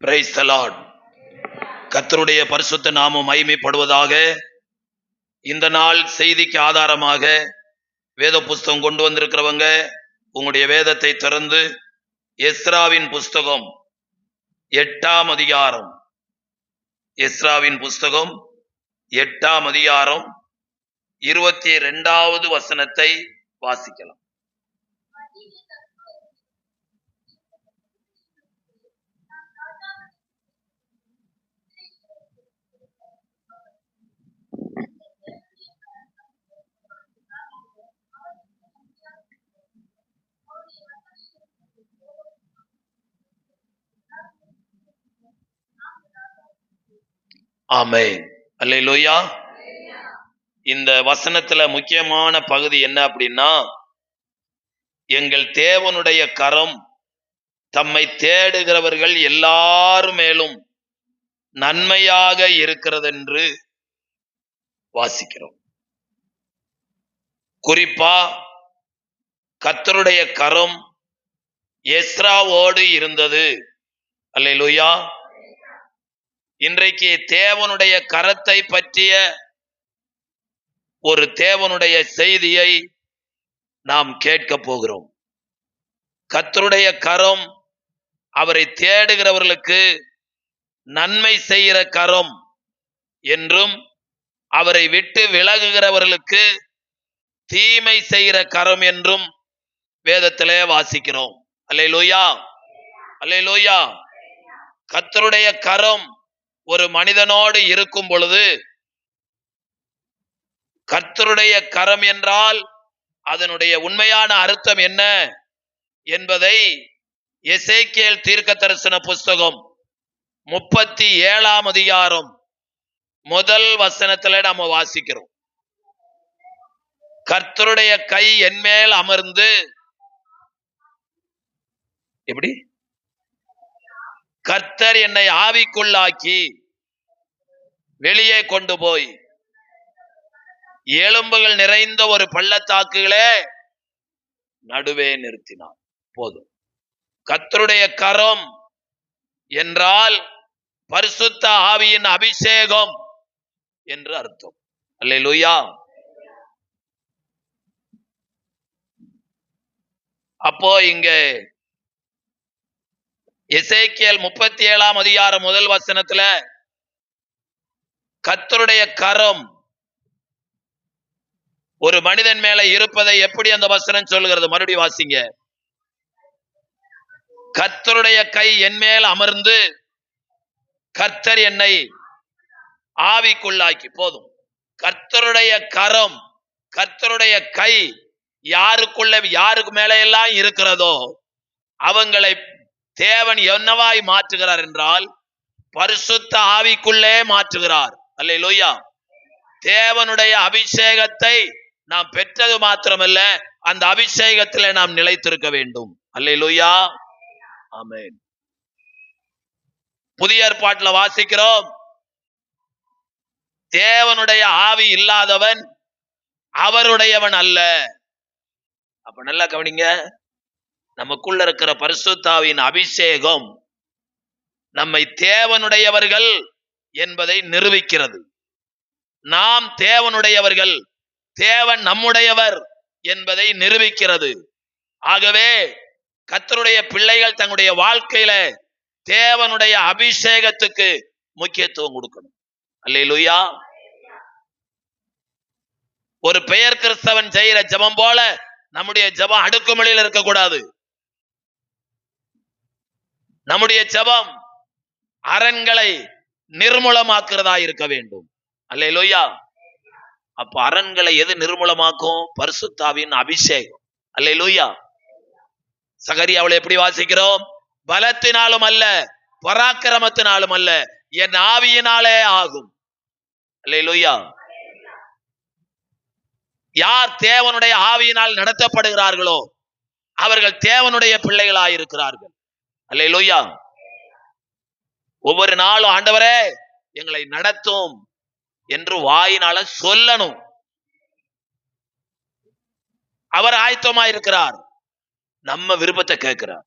Praise the Lord. கர்த்தருடைய பரிசுத்த நாமம் மகிமைப்படுவதாக. இந்த நாள் செய்திக்கு ஆதாரமாக வேத புஸ்தகம் கொண்டு வந்திருக்கிறவங்க உங்களுடைய வேதத்தை திறந்து எஸ்ராவின் புஸ்தகம் 8ஆம் அதிகாரம், எஸ்ராவின் புஸ்தகம் 8ஆம் அதிகாரம் 22வது வசனத்தை வாசிக்கலாம். ஆமென். அல்லேலூயா. இந்த வசனத்துல முக்கியமான பகுதி என்ன அப்படின்னா, எங்கள் தேவனுடைய கரம் தம்மை தேடுகிறவர்கள் எல்லாரும் மேலும் நன்மையாக இருக்கிறது என்று வாசிக்கிறோம். குறிப்பா கர்த்தருடைய கரம் எஸ்ராவோடு இருந்தது. அல்லேலூயா. இன்றைக்கு தேவனுடைய கரத்தை பற்றிய ஒரு தேவனுடைய செய்தியை நாம் கேட்க போகிறோம். கர்த்தருடைய கரம் அவரை தேடுகிறவர்களுக்கு நன்மை செய்கிற கரம் என்றும், அவரை விட்டு விலகுகிறவர்களுக்கு தீமை செய்கிற கரம் என்றும் வேதத்திலே வாசிக்கிறோம். அல்லேலூயா, அல்லேலூயா. கர்த்தருடைய கரம் ஒரு மனிதனோடு இருக்கும் பொழுது, கர்த்தருடைய கரம் என்றால் அதனுடைய உண்மையான அர்த்தம் என்ன என்பதை எசேக்கியேல் தீர்க்கதரிசன புஸ்தகம் 37ஆம் அதிகாரம் முதல் வசனத்துல நாம வாசிக்கிறோம். கர்த்தருடைய கை என்மேல் அமர்ந்து, எப்படி? கர்த்தர் என்னை ஆவிக்குள்ளாக்கி வெளியே கொண்டு போய் எலும்புகள் நிறைந்த ஒரு பள்ளத்தாக்குகளே நடுவே நிறுத்தினார். போதும். கர்த்தருடைய கரம் என்றால் பரிசுத்த ஆவியின் அபிஷேகம் என்று அர்த்தம். அல்லேலூயா. அப்போ இங்க எசேக்கியேல் 37ஆம் அதிகாரம் முதல் வசனத்துல கர்த்தருடைய கரம் ஒரு மனிதன் மேல இருப்பதை எப்படி அந்த வசனம் சொல்லுகிறது? மறுபடியும் வாசிங்க. கர்த்தருடைய கை என் மேல் அமர்ந்து கர்த்தர் என்னை ஆவிக்குள்ளாக்கி. போதும். கர்த்தருடைய கரம், கர்த்தருடைய கை யாருக்கு மேல எல்லாம் இருக்கிறதோ அவங்களை தேவன் என்னவாய் மாற்றுகிறார் என்றால் பரிசுத்த ஆவிக்குள்ளே மாற்றுகிறார். அல்லேலூயா. தேவனுடைய அபிஷேகத்தை நாம் பெற்றது மாத்திரமல்ல, அந்த அபிஷேகத்திலே நாம் நிலைத்திருக்க வேண்டும். அல்லேலூயா. ஆமென். புதிய ஏற்பாட்டில் வாசிக்கிறோம், தேவனுடைய ஆவி இல்லாதவன் அவருடையவன் அல்ல. அப்ப நல்லா கவனிங்க. நமக்குள்ள இருக்கிற பரிசுத்த ஆவியின் அபிஷேகம் நம்மை தேவனுடையவர்கள் என்பதை நிரூபிக்கிறது. நாம் தேவனுடையவர்கள், தேவன் நம்முடையவர் என்பதை நிரூபிக்கிறது. ஆகவே கர்த்தருடைய பிள்ளைகள் தங்களுடைய வாழ்க்கையில தேவனுடைய அபிஷேகத்துக்கு முக்கியத்துவம் கொடுக்கணும். அல்லேலூயா. ஒரு பெயர் கிறிஸ்தவன் செய்கிற ஜெபம் போல நம்முடைய ஜெபம் அடுக்குமொழியில் இருக்கக்கூடாது. நம்முடைய ஜெபம் அரண்களை நிர்மூலமாக்குறதா இருக்க வேண்டும். அல்லேலூயா. அப்ப அரண்களை எது நிர்மூலமாக்கும்? பரிசுத்த ஆவியின் அபிஷேகம். அல்லேலூயா. சகரியாவில் எப்படி வாசிக்கிறோம்? பலத்தினாலும் அல்ல, பராக்கிரமத்தினாலும் அல்ல, என் ஆவியினாலே ஆகும். அல்லேலூயா. யார் தேவனுடைய ஆவியினால் நடத்தப்படுகிறார்களோ அவர்கள் தேவனுடைய பிள்ளைகளாயிருக்கிறார்கள். அல்லேலூயா. ஒவ்வொரு நாளும் ஆண்டவரே எங்களை நடத்தும் என்று வாயினால சொல்லணும். அவர் ஆயத்தமா இருக்கிறார். நம்ம விருப்பத்தை கேட்கிறார்.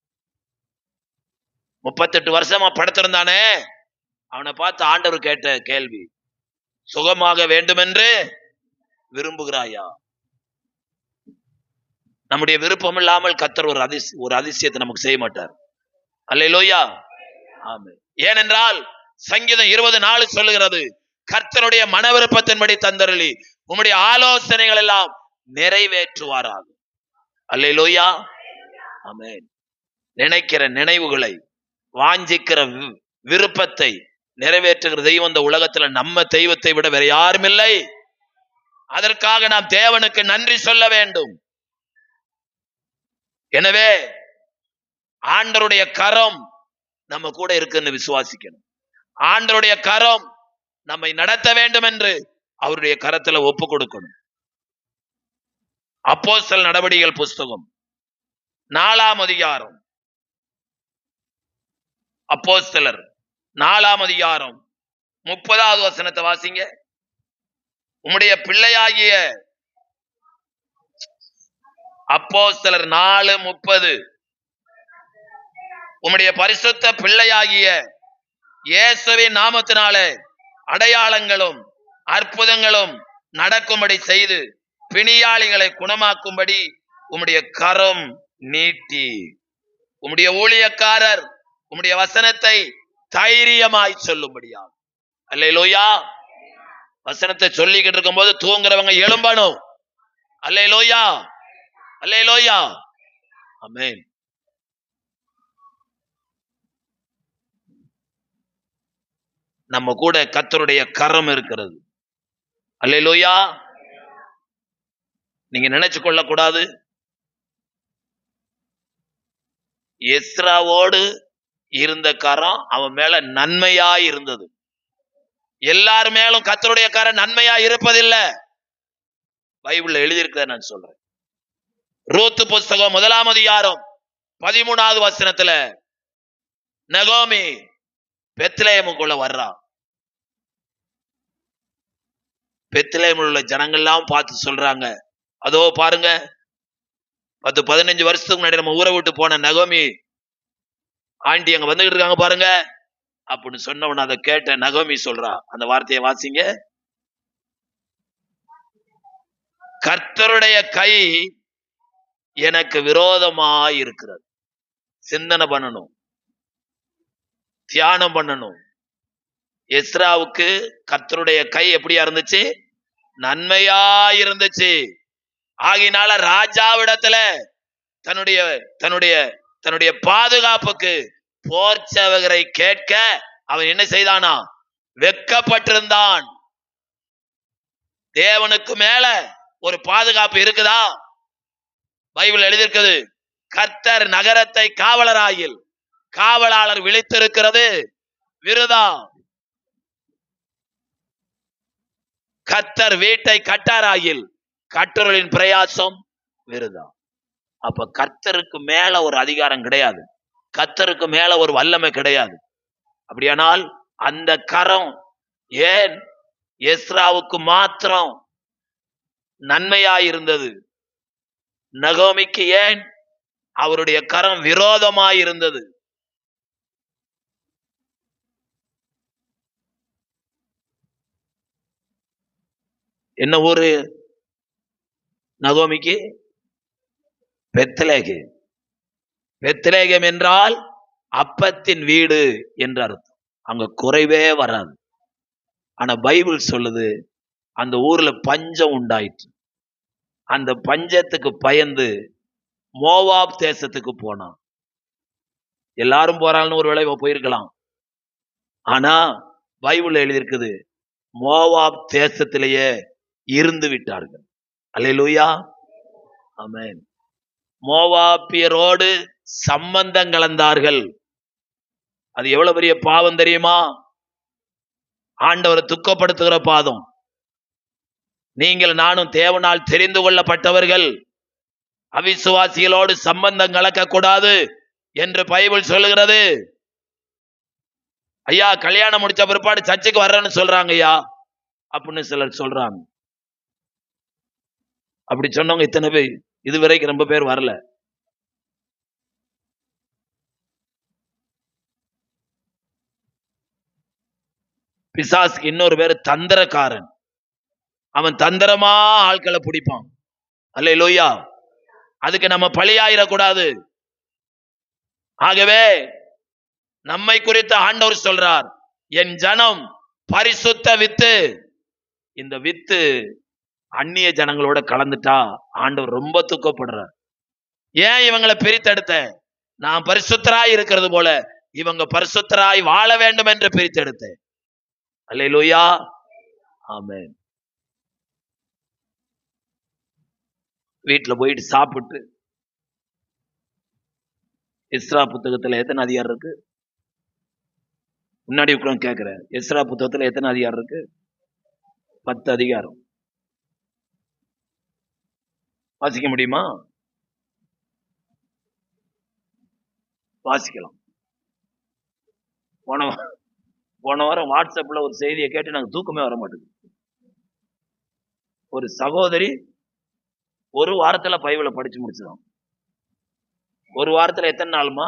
38 வருஷமா படுத்திருந்தானே, அவனை பார்த்து ஆண்டவர் கேட்ட கேள்வி, சுகமாக வேண்டுமென்று விரும்புகிறாயா? நம்முடைய விருப்பம் இல்லாமல் கர்த்தர் ஒரு அதிசயத்தை நமக்கு செய்ய மாட்டார். அல்லேலூயா. ஆமென். ஏனென்றால் சங்கீதம் 20:4 சொல்லுகிறது, கர்த்தருடைய மன விருப்பத்தின்படி தந்தருளி உம்முடைய ஆலோசனைகள் எல்லாம் நிறைவேற்றுவாராக. அல்லேலூயா. ஆமென். நினைக்கிற நினைவுகளை, வாஞ்சிக்கிற விருப்பத்தை நிறைவேற்றுகிற தெய்வம் இந்த உலகத்துல நம்ம தெய்வத்தை விட வேற யாரும் இல்லை. அதற்காக நாம் தேவனுக்கு நன்றி சொல்ல வேண்டும். எனவே ஆண்டவருடைய கரம் நம்ம கூட இருக்குன்னு விசுவாசிக்கணும். ஆண்டவருடைய கரம் நம்மை நடத்த வேண்டும் என்று அவருடைய கரத்துல ஒப்பு கொடுக்கணும். அப்போஸ்தலர் நடவடிக்கைகள் புஸ்தகம் 4ஆம் அதிகாரம், அப்போஸ்தலர் 4ஆம் அதிகாரம் 30வது வசனத்தை வாசிங்க. உம்முடைய பிள்ளையாகிய அப்போஸ்தலர் 4:30, உம்முடைய பரிசுத்த பிள்ளையாகிய இயேசுவின் நாமத்தினாலே அடையாளங்களும் அற்புதங்களும் நடக்கும்படி செய்து பிணியாளிகளை குணமாக்கும்படி உம்முடைய கரம் நீட்டி உம்முடைய ஊழியக்காரர் உம்முடைய வசனத்தை தைரியமாய் சொல்லும்படியா. அல்லேலூயா. வசனத்தை சொல்லிக்கிட்டு இருக்கும் போது தூங்குறவங்க எழும்பணும். அல்லேலூயா. அல்லேலூயா. ஆமென். நம்ம கூட கர்த்தருடைய கரம் இருக்கிறது. அல்லேலூயா. நீங்க நினைச்சு கொள்ள கூடாது, எஸ்ராவோடு இருந்த கரம் அவன் மேல நன்மையா இருந்தது. எல்லார் மேலும் கர்த்தருடைய கரம் நன்மையா இருப்பதில்லை. பைபிள்ல எழுதியிருக்கிறத நான் சொல்றேன். ரூத் புஸ்தகம் 1ஆம் அதிகாரம் 13வது வசனத்துல நகோமி பெத்லெஹேமுக்குள்ள வர்றா. பெத்லெஹேமில் உள்ள ஜனங்கள்லாம் பார்த்து சொல்றாங்க, அதோ பாருங்க, 10-15 வருஷத்துக்கு முன்னாடி நம்ம ஊரை விட்டு போன நகோமி ஆண்டி அங்க வந்துகிட்டு இருக்காங்க பாருங்க அப்படின்னு சொன்னவன அதை கேட்ட நகோமி சொல்றா, அந்த வார்த்தையை வாசிங்க. கர்த்தருடைய கை எனக்கு விரோதமாய் இருக்கிறது. சிந்தனை பண்ணணும், தியானம் பண்ணணும். எஸ்ராவுக்கு கர்த்தருடைய கை எப்படியா இருந்துச்சு? நன்மையா இருந்துச்சு. ஆகினால ராஜாவிடத்துல தன்னுடைய தன்னுடைய தன்னுடைய பாதுகாப்புக்கு போர்ச்சவகரை கேட்க அவன் என்ன செய்தானா? வெட்கப்பட்டிருந்தான். தேவனுக்கு மேல ஒரு பாதுகாப்பு இருக்குதா? பைபிள் எழுதியிருக்கிறது, கர்த்தர் நகரத்தை காவலராயில் காவலாளர் விழித்திருக்கிறது விருதா. கர்த்தர் வீட்டை கட்டாராயில் கட்டொருளின் பிரயாசம் விருதா. அப்ப கர்த்தருக்கு மேல ஒரு அதிகாரம் கிடையாது, கர்த்தருக்கு மேல ஒரு வல்லமை கிடையாது. அப்படியானால் அந்த கரம் ஏன் எஸ்ராவுக்கு மாத்திரம் நன்மையாயிருந்தது, நகோமிக்கு ஏன் அவருடைய கரம் விரோதமாயிருந்தது? என்ன ஊரு நகோமிக்கு? பெத்லெகேம். பெத்லெகேம் என்றால் அப்பத்தின் வீடு என்று அர்த்தம். அங்க குறைவே வராது. ஆனா பைபிள் சொல்லுது, அந்த ஊர்ல பஞ்சம் உண்டாயிற்று. அந்த பஞ்சத்துக்கு பயந்து மோவாப் தேசத்துக்கு போனான். எல்லாரும் போறாங்கன்னு ஒரு வேளை போயிருக்கலாம். ஆனா பைபிள் எழுதியிருக்குது, மோவாப் தேசத்திலேயே இருந்து விட்டார்கள். அல்லேலூயா. ஆமென். மோவாபியரோடு சம்பந்தம் கலந்தார்கள். அது எவ்வளவு பெரிய பாவம் தெரியுமா? ஆண்டவரை துக்கப்படுத்துகிற பாதம். நீங்கள் நானும் தேவனால் தெரிந்து கொள்ளப்பட்டவர்கள், அவிசுவாசிகளோடு சம்பந்தம் கலக்க கூடாது என்று பைபிள் சொல்லுகிறது. ஐயா, கல்யாணம் முடிச்ச பிற்பாடு சர்ச்சுக்கு வர்றேன்னு சொல்றாங்க ஐயா அப்படின்னு சிலர் சொல்றாங்க. அப்படி சொன்னவங்க இத்தனை பேர் இதுவரைக்கும் ரொம்ப பேர் வரல. பிசாசுக்கு இன்னொரு பேரு தந்திரக்காரன். அவன் தந்திரமா ஆட்களை பிடிப்பான். அல்லேலூயா. அதுக்கு நம்ம பலியாயிடக்கூடாது. ஆகவே நம்மை குறித்து ஆண்டவர் சொல்றார், என் ஜனம் பரிசுத்த வித்து. இந்த வித்து அந்நிய ஜனங்களோட கலந்துட்டா ஆண்டவர் ரொம்ப துக்கப்படுறார். ஏன் இவங்களை பிரித்தெடுத்த? நான் பரிசுத்தராய் இருக்கிறது போல இவங்க பரிசுத்தராய் வாழ வேண்டும் என்று பிரித்தெடுத்தேன். அல்லேலூயா. ஆமென். வீட்டுல போயிட்டு சாப்பிட்டு, எஸ்ரா புத்தகத்துல எத்தனை அதிகாரம் இருக்கு? முன்னாடி உட்கார்ந்து கேட்கிறேன். எஸ்ரா புத்தகத்துல எத்தனை அதிகாரம் இருக்கு? 10 அதிகாரம். வாசிக்க முடியுமா? வாசிக்கலாம். போன வாரம் வாட்ஸ்அப்ல ஒரு செய்தியை கேட்டு எனக்கு தூக்கமே வர மாட்டேங்குது. ஒரு சகோதரி ஒரு வாரத்துல பைபிளை படிச்சு முடிச்சுதான். ஒரு வாரத்துல எத்தனை நாளுமா?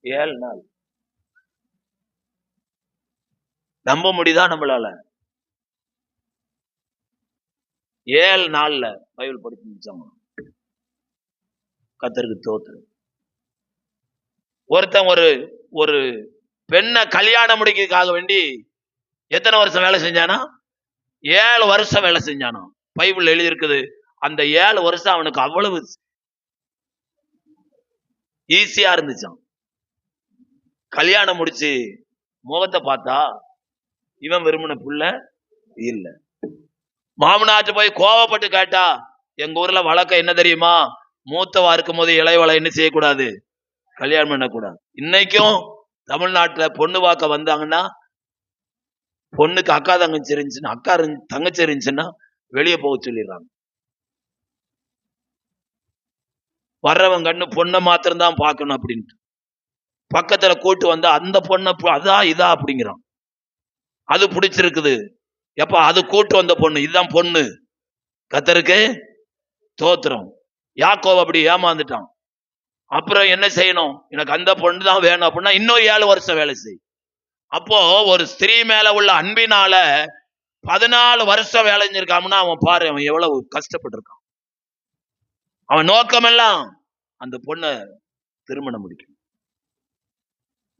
7 நாள். நம்ப முடியுதா நம்மளால? 7 நாள்ல பைபிள் படிச்சு முடிச்சாங்க. கர்த்தருக்கு ஸ்தோத்திரம். ஒருத்தன் ஒரு பெண்ணை கல்யாணம் முடிக்கிறதுக்காக வேண்டி எத்தனை வருஷம் வேலை செஞ்சானா? 7 வருஷம் வேலை செஞ்சானா. பைபிள் எழுதி இருக்குது. அந்த 7 வருஷம் அவனுக்கு அவ்வளவு ஈஸியா இருந்துச்சான். கல்யாணம் முடிச்சு முகத்தை பார்த்தா இவன் விரும்பின புள்ள இல்ல. மாமனாச்சு போய் கோவப்பட்டு கேட்டா, எங்க ஊர்ல வழக்கம் என்ன தெரியுமா? மூத்தவா இருக்கும் போது இளையவளை என்ன செய்யக்கூடாது? கல்யாணம் பண்ணக்கூடாது. இன்னைக்கும் தமிழ்நாட்டுல பொண்ணு பார்க்க வந்தாங்கன்னா, பொண்ணுக்கு அக்கா தங்கச்சி இருந்துச்சுன்னா, அக்கா தங்கச்சி இருந்துச்சுன்னா வெளியே போக சொல்லிடுறாங்க. வர்றவன் கண்ணு பொண்ணை மாத்திரம் தான் பார்க்கணும் அப்படின்ட்டு பக்கத்துல கூட்டு வந்தா அந்த பொண்ணை அதான் இதா அப்படிங்கிறான். அது பிடிச்சிருக்குது. எப்ப அது கூட்டு வந்த பொண்ணு இதுதான் பொண்ணு. கர்த்தருக்கு ஸ்தோத்திரம். யாக்கோபு அப்படி ஏமாந்துட்டான். அப்புறம் என்ன செய்யணும்? எனக்கு அந்த பொண்ணு தான் வேணும் அப்படின்னா இன்னும் 7 வருஷம் வேலை செய். அப்போ ஒரு ஸ்திரீ மேல உள்ள அன்பினால 14 வருஷம் வேலை செஞ்சிருக்கான்னா அவன் பாரு, அவன் எவ்வளவு கஷ்டப்பட்டிருக்கான். அவன் நோக்கமெல்லாம் அந்த பொண்ணை திருமணம் முடிக்கணும்.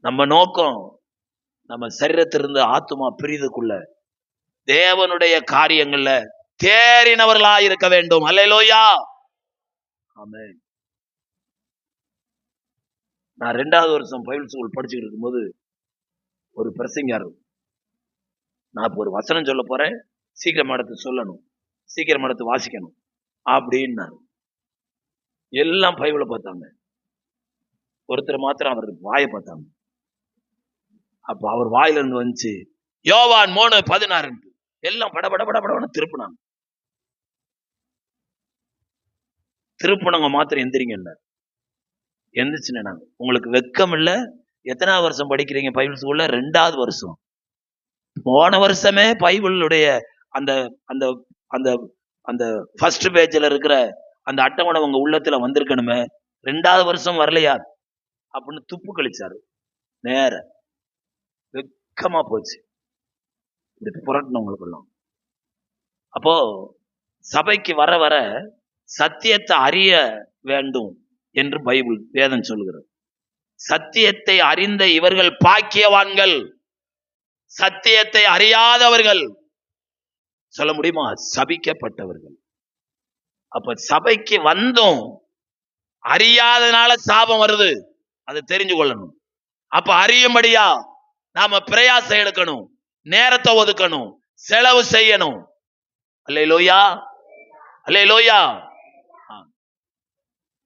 நம்ம நோக்கம் நம்ம சரீரத்திலிருந்து ஆத்துமா பிரிதுக்குள்ள தேவனுடைய காரியங்கள்ல தேறினவர்களா இருக்க வேண்டும். அல்லேலூயா. ஆமென். நான் 2வது வருஷம் பைபிள் ஸ்கூல் படிச்சுக்கிட்டு இருக்கும்போது ஒரு பிரசங்கர், நான் இப்போ ஒரு வசனம் சொல்ல போறேன், சீக்கிரம் எடுத்து சொல்லணும், சீக்கிரம் எடுத்து வாசிக்கணும் அப்படின்னாரு. எல்லாம் பைபிளை பார்த்தாங்க. ஒருத்தர் மாத்திரம் அவர் வாயை பார்த்தாங்க. அப்ப அவர் வாயில இருந்து வந்துச்சு யோவான் 3:16. எல்லாம் படபடன்னு திருப்பினாங்க. திருப்பினவங்க மாத்திரம் எந்திரிங்க. எந்திரிச்சுன்னு, உங்களுக்கு வெக்கம் இல்ல? எத்தனாவது வருஷம் படிக்கிறீங்க பைபிள் ஸ்கூல்ல? 2வது வருஷம். போன வருஷமே பைபிளுடைய அந்த அந்த அந்த அந்த ஃபர்ஸ்ட் பேஜ்ல இருக்கிற அந்த அட்டவணை உங்க உள்ளத்துல வந்திருக்கணுமே, 2வது வருஷம் வரலையா அப்படின்னு துப்பு கழிச்சாரு. நேர வெக்கமா போச்சு இந்த புரட்டினவங்களுக்கெல்லாம். அப்போ சபைக்கு வர வர சத்தியத்தை அறிய வேண்டும் என்று பைபிள் வேதம் சொல்லுகிறது. சத்தியத்தை அறிந்த இவர்கள் பாக்கியவான்கள். சத்தியத்தை அறியாதவர்கள் சொல்ல முடியுமா? சபிக்கப்பட்டவர்கள். அப்ப சபைக்கு வந்தும் அறியாதனால சாபம் வருது, அதை தெரிஞ்சு கொள்ளணும். அப்ப அறியும்படியா நாம பிரயாசம் எடுக்கணும், நேரத்தை ஒதுக்கணும், செலவு செய்யணும். அல்லேலூயா. அல்லேலூயா.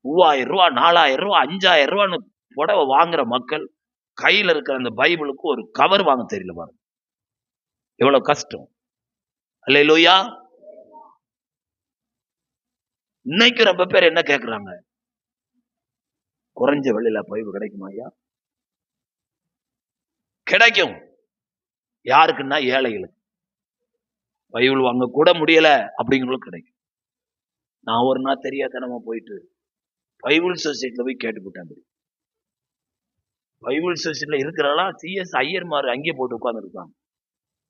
3000 ரூபாய் 4000 ரூபாய் 5000 ரூபான்னு புடவை வாங்குற மக்கள் கையில இருக்கிற அந்த பைபிளுக்கு ஒரு கவர் வாங்க தெரியல பாருங்க, எவ்வளவு கஷ்டம். அல்லேலூயா. இன்னைக்கு ரொம்ப பேர் என்ன கேட்கிறாங்க? குறைஞ்ச விலையில பைபிள் கிடைக்குமா ஐயா? கிடைக்கும். யாருக்குன்னா ஏழைகளுக்கு. பைபிள் வாங்க கூட முடியல அப்படிங்கிறவங்களுக்கு கிடைக்கும். நான் ஒரு நாள் தெரியாதனமா போயிட்டு பைபிள் சொசைட்டில போய் கேட்டுக்கிட்டேன். பைபிள் செஷன்ல இருக்கிறதெல்லாம் CS ஐயர்மார் அங்கே போட்டு உட்கார்ந்துருக்காங்க.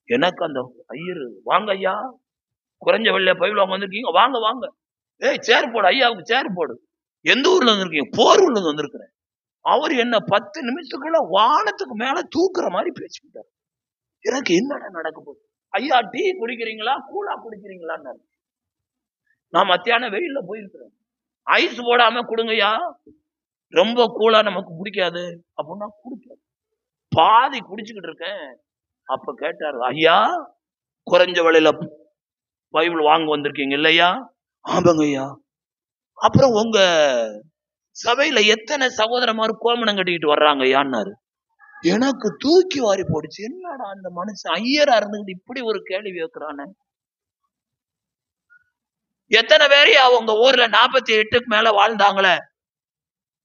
எனக்கு அந்த ஐயர், வாங்க ஐயா, குறைஞ்ச வெள்ளைய பைபிள் வாங்க வந்திருக்கீங்க, வாங்க வாங்க, ஏய் சேர் போடு, ஐயாவுக்கு சேர் போடு. எந்த ஊர்ல வந்திருக்கீங்க? போரூர்ல இருந்து வந்திருக்கிறேன். அவர் என்ன 10 நிமிஷத்துக்குள்ள வானத்துக்கு மேல தூக்குற மாதிரி பேசிக்கிட்டார். எனக்கு என்னடா நடக்க போகுது? ஐயா டீ குடிக்கிறீங்களா, கூலா குடிக்கிறீங்களான்னு. நான் மத்தியான வெயில்ல போயிருக்கிறேன். ஐஸ் போடாம கொடுங்கய்யா, ரொம்ப கூலா நமக்கு பிடிக்காது அப்படின்னா குடிக்காது. பாதி குடிச்சுக்கிட்டு இருக்கேன். அப்ப கேட்டாரு, ஐயா குறைஞ்ச விலையில பைபிள் வாங்க வந்திருக்கீங்க இல்லையா? ஆமாங்க ஐயா. அப்புறம் உங்க சபையில எத்தனை சகோதரமாரு கோமணம் கட்டிக்கிட்டு வர்றாங்க ஐயான்னாரு. எனக்கு தூக்கி வாரி போடுச்சு. என்னடா அந்த மனுஷன் ஐயரா இருந்துகிட்டு இப்படி ஒரு கேள்வி கேட்கிறானே. எத்தனை பேரையா உங்க ஊர்ல 48க்கு மேல வாழ்ந்தாங்களே,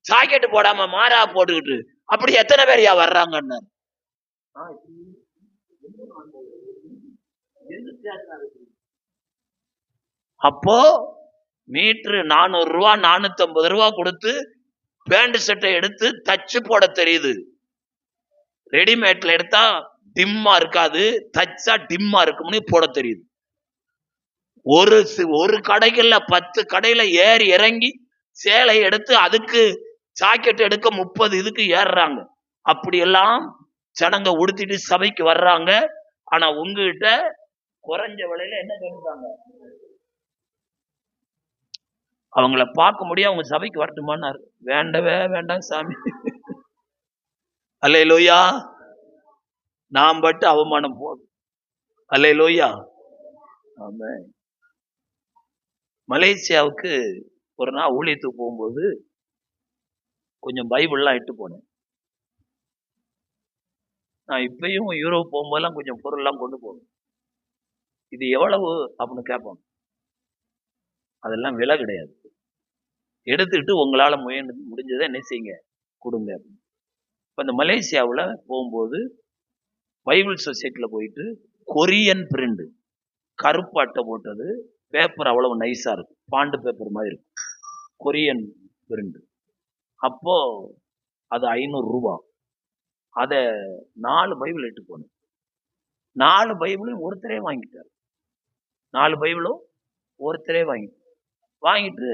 சாக்கெட்டு போடாம மாறா போட்டுக்கிட்டு, அப்படி எத்தனை பேரையா வர்றாங்கன்னு. அப்போ மீட்டரு 400 ரூபா 450 ரூபா கொடுத்து பேண்ட் சட்டை எடுத்து தச்சு போட தெரியுது. ரெடிமேட்ல எடுத்தா டிம்மா இருக்காது, தச்சா டிம்மா இருக்கும்னு போட தெரியுது. ஒரு கடைகள்ல 10 கடையில ஏறி இறங்கி சேலை எடுத்து அதுக்கு ஜாக்கெட் எடுக்க 30 இதுக்கு ஏறுறாங்க. அப்படி எல்லாம் ஜனங்க உடுத்திட்டு சபைக்கு வர்றாங்க. ஆனா உங்ககிட்ட குறைஞ்ச விலையில என்ன சொல்றாங்க? அவங்கள பார்க்க முடியும், அவங்க சபைக்கு வரட்டுமான்னாரு. வேண்டவே வேண்டாம் சாமி. அல்லேலூயா. நாம் பட்டு அவமானம் போதும். அல்லேலூயா. ஆமென். மலேசியாவுக்கு ஒரு நாள் ஊழியத்துக்கு போகும்போது கொஞ்சம் பைபிள்லாம் இட்டு போனேன். நான் இப்பயும் யூரோப் போகும்போதெல்லாம் கொஞ்சம் பொருள்லாம் கொண்டு போவேன். இது எவ்வளவு அப்படின்னு கேட்பாங்க. அதெல்லாம் விலை கிடையாது. எடுத்துக்கிட்டு உங்களால முடிஞ்சதை என்ன செய்யுங்க, கொடுங்க. இப்போ இந்த மலேசியாவில் போகும்போது பைபிள் சொசைட்டில போயிட்டு கொரியன் பிரிண்ட், கருப்பு அட்டை போட்டது, பேப்பர் அவ்வளவு நைஸா இருக்கும், பாண்டு பேப்பர் மாதிரி இருக்கும், கொரியன் பிரிண்ட். அப்போ அது 500 ரூபா. அதை 4 பைபிள் இட்டு போனேன். 4 பைபிளும் ஒருத்தரே வாங்கிட்டார். 4 பைபிளும் ஒருத்தரே வாங்கிட்டு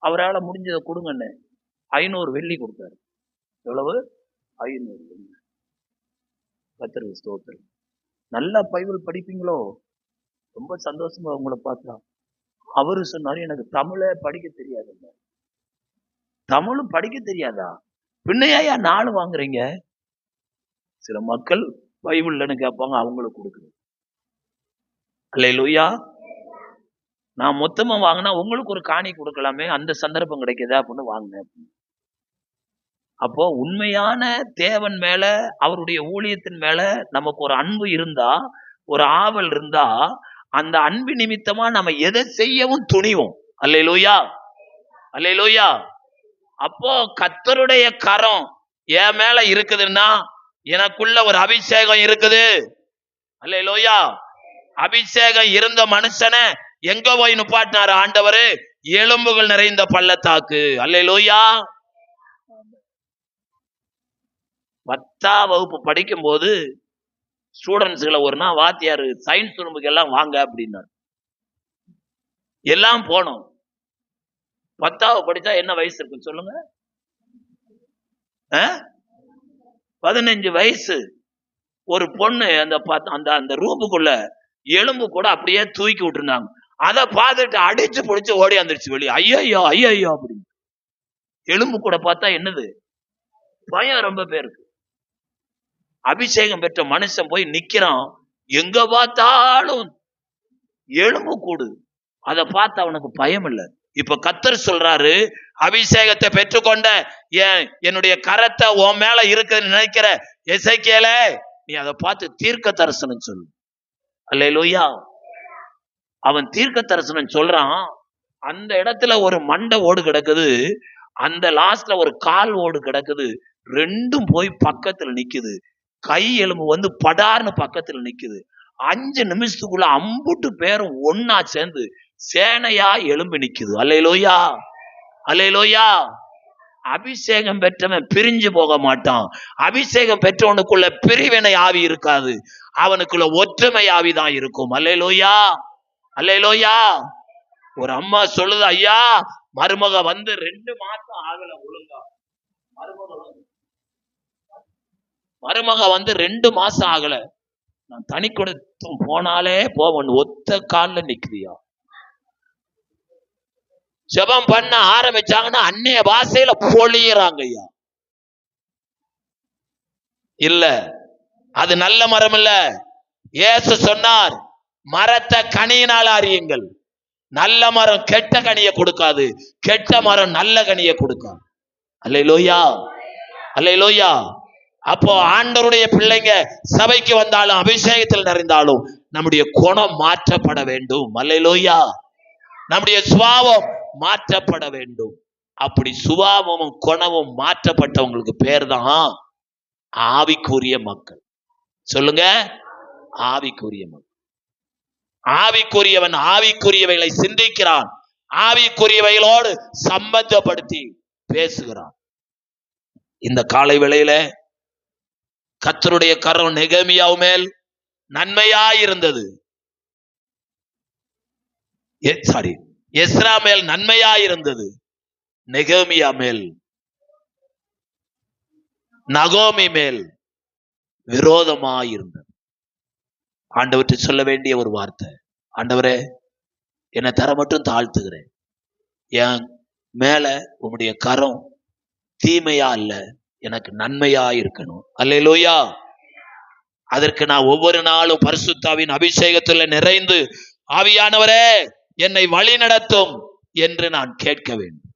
அவரால் முடிஞ்சதை கொடுங்கன்னு 500 வெள்ளி கொடுத்தாரு. எவ்வளவு? 500 வெள்ளி. கர்த்தருக்கு ஸ்தோத்திரம். நல்லா பைபிள் படிப்பீங்களோ? ரொம்ப சந்தோஷமா உங்களை பார்த்தா. அவரு சொன்னாரு, எனக்கு தமிழை படிக்க தெரியாதுங்க. தமிழும் படிக்க தெரியாதா? பின்னையா 4 வாங்குறீங்க? சில மக்கள் பைபிள்னு கேட்பாங்க, அவங்களுக்கு கொடுக்குறது. அல்லேலூயா. நான் மொத்தமா வாங்கினா உங்களுக்கு ஒரு காணி கொடுக்கலாமே, அந்த சந்தர்ப்பம் கிடைக்குதா அப்படின்னு வாங்கினேன். அப்போ உண்மையான தேவன் மேல, அவருடைய ஊழியத்தின் மேல நமக்கு ஒரு அன்பு இருந்தா, ஒரு ஆவல் இருந்தா, அந்த அன்பு நிமித்தமா நம்ம எதை செய்யவும் துணிவோம். அல்லேலூயா. அல்லேலூயா. அப்போ கர்த்தருடைய கரம் என் மேல இருக்குதுன்னா எனக்குள்ள ஒரு அபிஷேகம் இருக்குது. அல்லேலூயா. அபிஷேகம் இருந்த மனுஷனை எங்க போய் நிப்பாட்டினாரு ஆண்டவரு? எலும்புகள் நிறைந்த பள்ளத்தாக்கு. அல்லேலூயா. 10ஆம் வகுப்பு படிக்கும் போது ஸ்டூடெண்ட்ஸ்களை ஒரு நாள் வாத்தியாரு சயின்ஸ் ரூமுக்கு எல்லாம் வாங்க அப்படின்னாரு. எல்லாம் போனோம். 10ஆவது படிச்சா என்ன வயசு இருக்குன்னு சொல்லுங்க? 15 வயசு. ஒரு பொண்ணு அந்த ரூமுக்குள்ள எலும்பு கூட அப்படியே தூக்கி விட்டுருந்தாங்க. அதை பார்த்துட்டு அடிச்சு பிடிச்சு ஓடி வந்துருச்சு வெளியே. ஐயோ ஐயோ அப்படின்னு. எலும்பு கூட பார்த்தா என்னது? பயம் ரொம்ப பேருக்கு. அபிஷேகம் பெற்ற மனுஷன் போய் நிக்கிறான், எங்க பார்த்தாலும் எலும்பு கூடு. அதை பார்த்து அவனுக்கு பயம் இல்லை. இப்ப கர்த்தர் சொல்றாரு, அபிஷேகத்தை பெற்றுக்கொண்ட என்னுடைய கரத்தை உன் மேல இருக்குன்னு நினைக்கிற எசேக்கியேலே, நீ அதை பார்த்து தீர்க்க தரிசனம் சொல்லு. அல்லேலூயா. அவன் தீர்க்க தரிசனம் சொல்றான். அந்த இடத்துல ஒரு மண்டை ஓடு கிடக்குது, அந்த லாஸ்ட்ல ஒரு கால் ஓடு கிடக்குது. ரெண்டும் போய் பக்கத்துல நிக்குது. கை எலும்பு வந்து படார்னு பக்கத்துல நிக்குது. 5 நிமிஷத்துக்குள்ள அம்புட்டு பேரும் ஒன்னா சேர்ந்து சேனையா எலும்பு நிக்குது. அல்லேலூயா. அல்லேலூயா. அபிஷேகம் பெற்றவன் பிரிஞ்சு போக மாட்டான். அபிஷேகம் பெற்றவனுக்குள்ள பிரிவினை ஆவி இருக்காது, அவனுக்குள்ள ஒற்றுமை ஆவி தான் இருக்கும். அல்லேலூயா, அல்லேலூயா. ஒரு அம்மா சொல்லுது, ஐயா மருமக வந்து 2 மாசம் ஆகல ஒழுங்கா. மருமக வந்து 2 மாசம் ஆகல, நான் தனி கொடுத்தும் போனாலே போவன் ஒத்த கால்ல நிக்குதியா. ஜெபம் பண்ண ஆரம்பிச்சாங்கன்னா அந்நிய பாஷையில பொழியறாங்க ஐயா. இல்ல, அது நல்ல மரம் இல்ல. இயேசு சொன்னார், மரத்தை கனியினால் அறியுங்கள். நல்ல மரம் கெட்ட கனியை கொடுக்காது, கெட்ட மரம் நல்ல கனியை கொடுக்காது. அல்லேலூயா, அல்லேலூயா. அப்போ ஆண்டவருடைய பிள்ளைங்க சபைக்கு வந்தாலும் அபிஷேகத்தில் நிறைந்தாலும் நம்முடைய குணம் மாற்றப்பட வேண்டும். அல்லேலூயா. நம்முடைய சுபாவம் மாற்றப்பட வேண்டும். அப்படி சுபாவமும் குணமும் மாற்றப்பட்டவங்களுக்கு பேர் தான் ஆவிக்குரிய மக்கள். சொல்லுங்க, ஆவிக்குரிய மக்கள். ஆவிக்குரியவன் ஆவிக்குரியவைகளை சிந்திக்கிறான், ஆவிக்குரியவைகளோடு சம்பந்தப்படுத்தி பேசுகிறான். இந்த காலை வேளையில கர்த்தருடைய கரம் நெகேமியா மேல் நன்மையாயிருந்தது. எஸ்ரா மேல் நன்மையாயிருந்தது, நெகேமியா மேல், நகோமி மேல் விரோதமாயிருந்தது. ஆண்டவற்றை சொல்ல வேண்டிய ஒரு வார்த்தை, ஆண்டவரே என்னை தர மட்டும் தாழ்த்துகிறேன், என் மேல உம்முடைய கரம் தீமையா இல்ல, எனக்கு நன்மையா இருக்கணும். அல்லேலூயா. அதற்கு நான் ஒவ்வொரு நாளும் பரிசுத்தாவின் அபிஷேகத்துல நிறைந்து, ஆவியானவரே என்னை வழி நடத்தும் என்று நான் கேட்க வேண்டும்.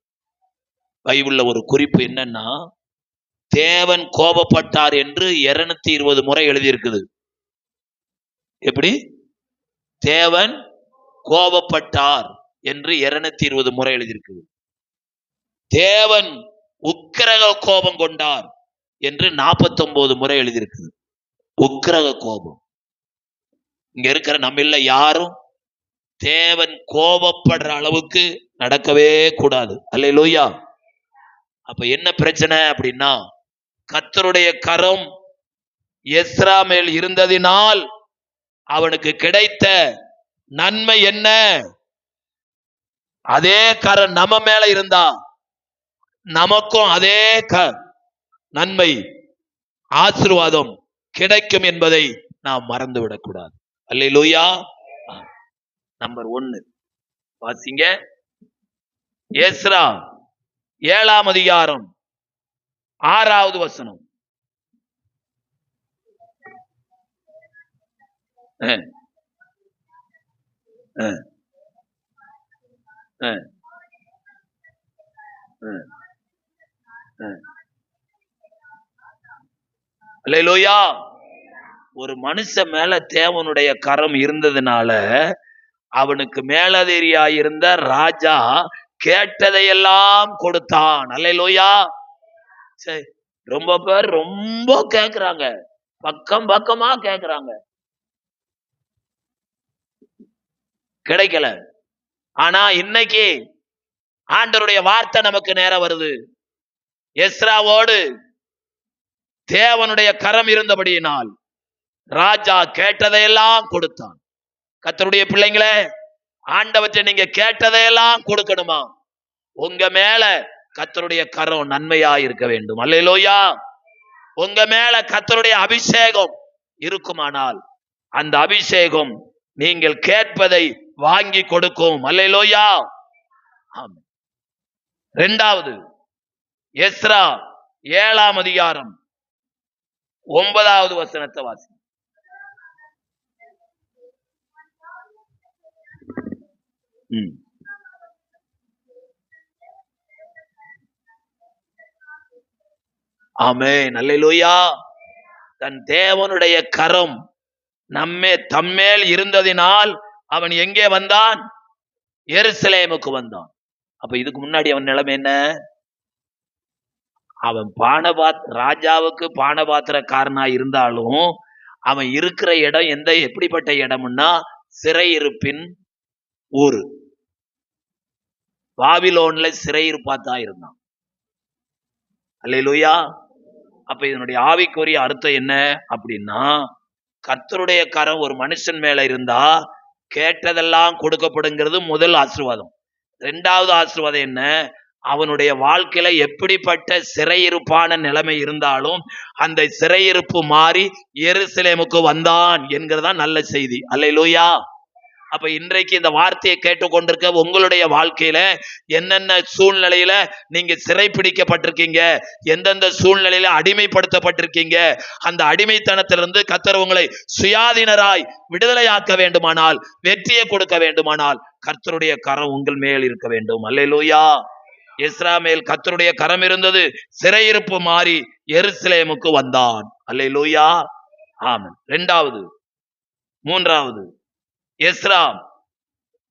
பைபிள்ல ஒரு குறிப்பு என்னன்னா, தேவன் கோபப்பட்டார் என்று 220 முறை எழுதியிருக்குது. எப்படி? தேவன் கோபப்பட்டார் என்று 220 முறை எழுதியிருக்குது. தேவன் உக்கிரக கோபம் கொண்டார் என்று 49 முறை எழுதியிருக்குது. உக்கிரக கோபம். இங்க இருக்கிற நம்மள யாரும் தேவன் கோபப்படுற அளவுக்கு நடக்கவே கூடாது. அல்லேலூயா. அப்ப என்ன பிரச்சனை அப்படின்னா, கர்த்தருடைய கரம் எஸ்ரா மேல் இருந்ததினால் அவனுக்கு கிடைத்த நன்மை என்ன? அதே கரம் நம்ம மேல இருந்தா நமக்கும் அதே நன்மை ஆசீர்வாதம் கிடைக்கும் என்பதை நாம் மறந்து விடக்கூடாது. அல்லேலூயா. நம்பர் 1 வாசிங்க. எஸ்ரா 7ஆம் அதிகாரம் 6வது வசனம். அல்லேலூயா. ஒரு மனுஷன் மேல தேவனுடைய கரம் இருந்ததுனால அவனுக்கு மேலதிகாரியாயிருந்த ராஜா கேட்டதையெல்லாம் கொடுத்தான். அல்லேலூயா. சரி, ரொம்ப பேர் ரொம்ப கேக்குறாங்க, பக்கம் பக்கமா கேக்குறாங்க, கிடைக்கல. ஆனா இன்னைக்கு ஆண்டவருடைய வார்த்தை நமக்கு நேரம் வருது. எஸ்ராவோடு தேவனுடைய கரம் இருந்தபடியினால் ராஜா கேட்டதையெல்லாம் கொடுத்தான். கர்த்தருடைய பிள்ளைங்களே, ஆண்டவற்றை நீங்க கேட்டதையெல்லாம் கொடுக்கணுமா? உங்க மேல கர்த்தருடைய கரம் நன்மையா இருக்க வேண்டும். அல்லேலூயா. உங்க மேல கர்த்தருடைய அபிஷேகம் இருக்குமானால் அந்த அபிஷேகம் நீங்கள் கேட்பதை வாங்கி கொடுக்கும். அல்லேலூயா. ஆமென். 2வது எஸ்ரா 7ஆம் அதிகாரம் 9வது வசனத்தை வாசி. ஆமென். அல்லேலூயா. தன் தேவனுடைய கரம் தம்மேல் இருந்ததினால் அவன் எங்கே வந்தான்? எருசலேமுக்கு வந்தான். அப்ப இதுக்கு முன்னாடி அவன் நிலைமை என்ன? அவன் ராஜாவுக்கு பானபாத்திரக்காரனா இருந்தாலும் அவன் இருக்கிற இடம் எப்படிப்பட்ட இடம்னா சிறையிருப்பின் ஊரு. பாபிலோன்ல சிறையிருப்பாத்தான் இருந்தான். அல்லேலூயா. அப்ப இதனுடைய ஆவிக்குரிய அர்த்தம் என்ன அப்படின்னா, கர்த்தருடைய கரம் ஒரு மனுஷன் மேல இருந்தா கேட்டதெல்லாம் கொடுக்கப்படுங்கிறது முதல் ஆசீர்வாதம். இரண்டாவது ஆசீர்வாதம் என்ன? அவனுடைய வாழ்க்கையில எப்படிப்பட்ட சிறையிருப்பான நிலைமை இருந்தாலும் அந்த சிறையிருப்பு மாறி எருசலேமுக்கு வந்தான் என்கிறதா நல்ல செய்தி. அல்லேலூயா. அப்ப இன்றைக்கு இந்த வார்த்தையை கேட்டுக்கொண்டிருக்க உங்களுடைய வாழ்க்கையில என்னென்ன சூழ்நிலையில நீங்க சிறை பிடிக்கப்பட்டிருக்கீங்க, எந்தெந்த சூழ்நிலையில அடிமைப்படுத்தப்பட்டிருக்கீங்க, அந்த அடிமைத்தனத்திலிருந்து கர்த்தர் உங்களை சுயாதீனராய் விடுதலையாக்க வேண்டுமானால், வெற்றியை கொடுக்க வேண்டுமானால் கர்த்தருடைய கரம் உங்கள் மேல் இருக்க வேண்டும். அல்லேலூயா. எஸ்ரா மேல் கர்த்தருடைய கரம் இருந்தது, சிறையிருப்பு மாறி எருசலேமுக்கு வந்தான். அல்லேலூயா. ஆமென். இரண்டாவது, மூன்றாவது எஸ்ரா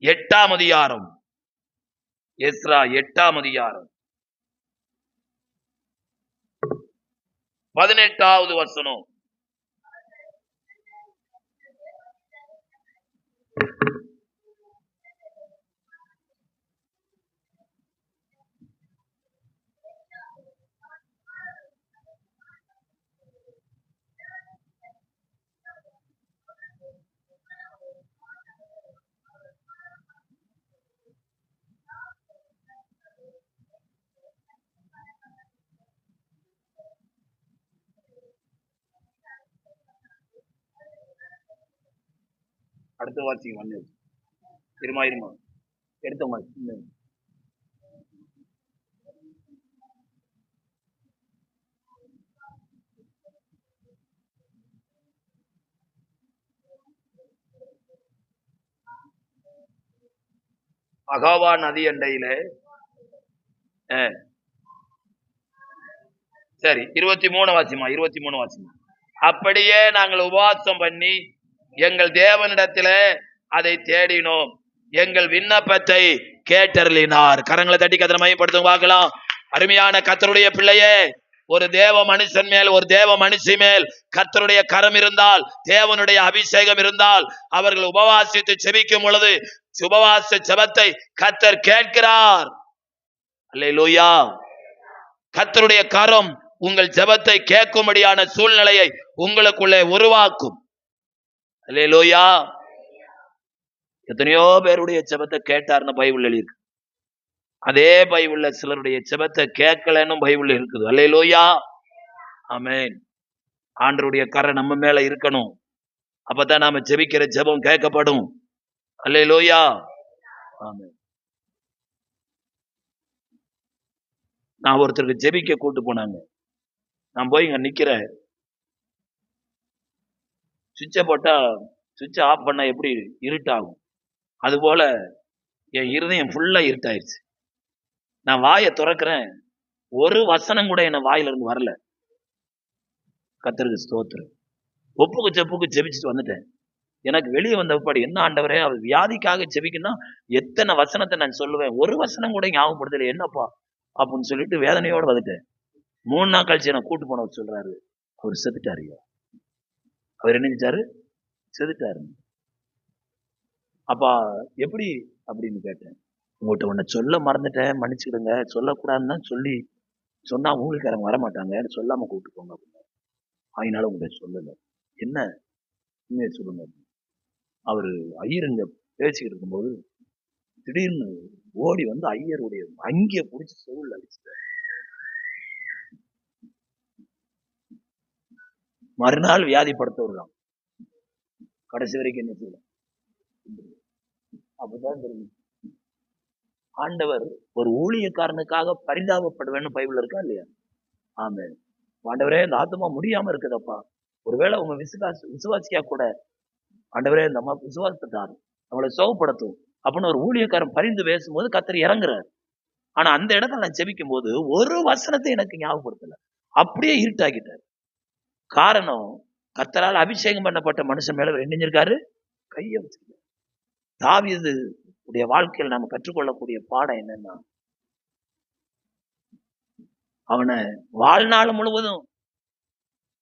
8ஆம் அதிகாரம். எஸ்ரா 8ஆம் அதிகாரம் 18வது வசனம். அடுத்த வாசிங்க வந்து இருமா எடுத்தோமா. அகாவா நதி அண்டையில சரி 23 வாசிமா. 23 வாசிமா. அப்படியே நாங்கள் உபவாசம் பண்ணி எங்கள் தேவனிடத்தில அதை தேடினோம், எங்கள் விண்ணப்பத்தை கேட்டருளினார். கரங்களை தட்டி கர்த்தரை மையப்படுத்தும் பார்க்கலாம். அருமையான கர்த்தருடைய பிள்ளையே, ஒரு தேவ மனுஷன் மேல், ஒரு தேவ மனுஷி மேல் கர்த்தருடைய கரம் இருந்தால், தேவனுடைய அபிஷேகம் இருந்தால், அவர்கள் உபவாசித்து செபிக்கும் பொழுது உபவாச ஜெபத்தை கர்த்தர் கேட்கிறார். அல்லேலூயா. கர்த்தருடைய கரம் உங்கள் ஜெபத்தை கேட்கும்படியான சூழ்நிலையை உங்களுக்குள்ளே உருவாக்கும். அல்லேலூயா. எத்தனையோ பேருடைய ஜெபத்தை கேட்டார்னு பைபிள் எழுதியிருக்கு. அதே பைபிள்ல சிலருடைய ஜெபத்தை கேட்கலன்னு பைபிள் இருக்குது. அல்லேலூயா. ஆமென். ஆண்டவருடைய கரம் நம்ம மேல இருக்கணும், அப்பதான் நாம ஜெபிக்கிற ஜெபம் கேட்கப்படும். அல்லேலூயா. ஆமென். நான் ஒருத்தருக்கு ஜெபிக்க கூட்டு போனாங்க. நான் போய் இங்க நிக்கிறேன். சுவிட்சை போட்டா சுவிட்சை ஆஃப் பண்ணா எப்படி இருட்டாகும், அது போல என் இருதயம் ஃபுல்லா இருட்டாயிருச்சு. நான் வாயை திறக்கிறேன், ஒரு வசனம் கூட என் வாயில இருந்து வரல. கர்த்தருக்கு ஸ்தோத்திரம். ஒப்புக்கு செப்புக்கு ஜெபிச்சுட்டு வந்துட்டேன். எனக்கு வெளியே வந்த பாடு, என்ன ஆண்டவரே, அவர் வியாதிக்காக ஜெபிக்கணும், எத்தனை வசனத்தை நான் சொல்லுவேன், ஒரு வசனம் கூட ஞாபகப்படுத்தல, என்னப்பா அப்படின்னு சொல்லிட்டு வேதனையோட வந்துட்டேன். 3 நாள் கழிச்சு என்ன கூட்டு போனவர் சொல்றாரு, அவர் செத்துட்டாரு. அவர் என்ன செஞ்சாரு? செத்துட்டாரு. அப்பா எப்படி அப்படின்னு கேட்டேன். உங்கள்கிட்ட உன்னை சொல்ல மறந்துட்டேன், மன்னிச்சுக்கிடுங்க, சொல்லக்கூடாதுன்னு தான் சொல்லி சொன்னா ஊழியக்காரங்க வரமாட்டாங்க, சொல்லாம கூப்பிட்டு போங்க அப்படின்னு. அதனால உங்கள்கிட்ட சொல்லலை. என்ன உண்மையை சொல்லுங்க. அவரு ஐயருங்க பேசிக்கிட்டு இருக்கும்போது திடீர்னு ஓடி வந்து ஐயருடைய அங்கிய பிடிச்சி சோல் அடிச்சுட்டார். மறுநாள் வியாதிப்படுத்தவர்தான். கடைசி வரைக்கும் என்ன செய்யலாம், அப்படிதான் தெரியும். ஆண்டவர் ஒரு ஊழியக்காரனுக்காக பரிதாபப்படுவேன்னு பைபிள் இருக்கா இல்லையா? ஆமென். ஆண்டவரே, இந்த ஆத்மா முடியாம இருக்குதப்பா, ஒருவேளை உங்க விசுவாசியா கூட ஆண்டவரே இந்த அம்மா விசுவாசத்தார் நம்மளை சோகப்படுத்தும் அப்படின்னு ஒரு ஊழியக்காரன் பரிந்து பேசும்போது கர்த்தர் இறங்குறாரு. ஆனா அந்த இடத்துல நான் ஜெபிக்கும் போது ஒரு வசனத்தை எனக்கு ஞாபகப்படுத்தல, அப்படியே இருட்டாக்கிட்டார். காரணம், கர்த்தரால் அபிஷேகம் பண்ணப்பட்ட மனுஷன் மேல என்ன செஞ்சிருக்காரு? கையை வச்சிருக்காரு. தாவீது உடைய வாழ்க்கையில் நாம கற்றுக்கொள்ளக்கூடிய பாடம் என்னன்னா, அவனை வாழ்நாள் முழுவதும்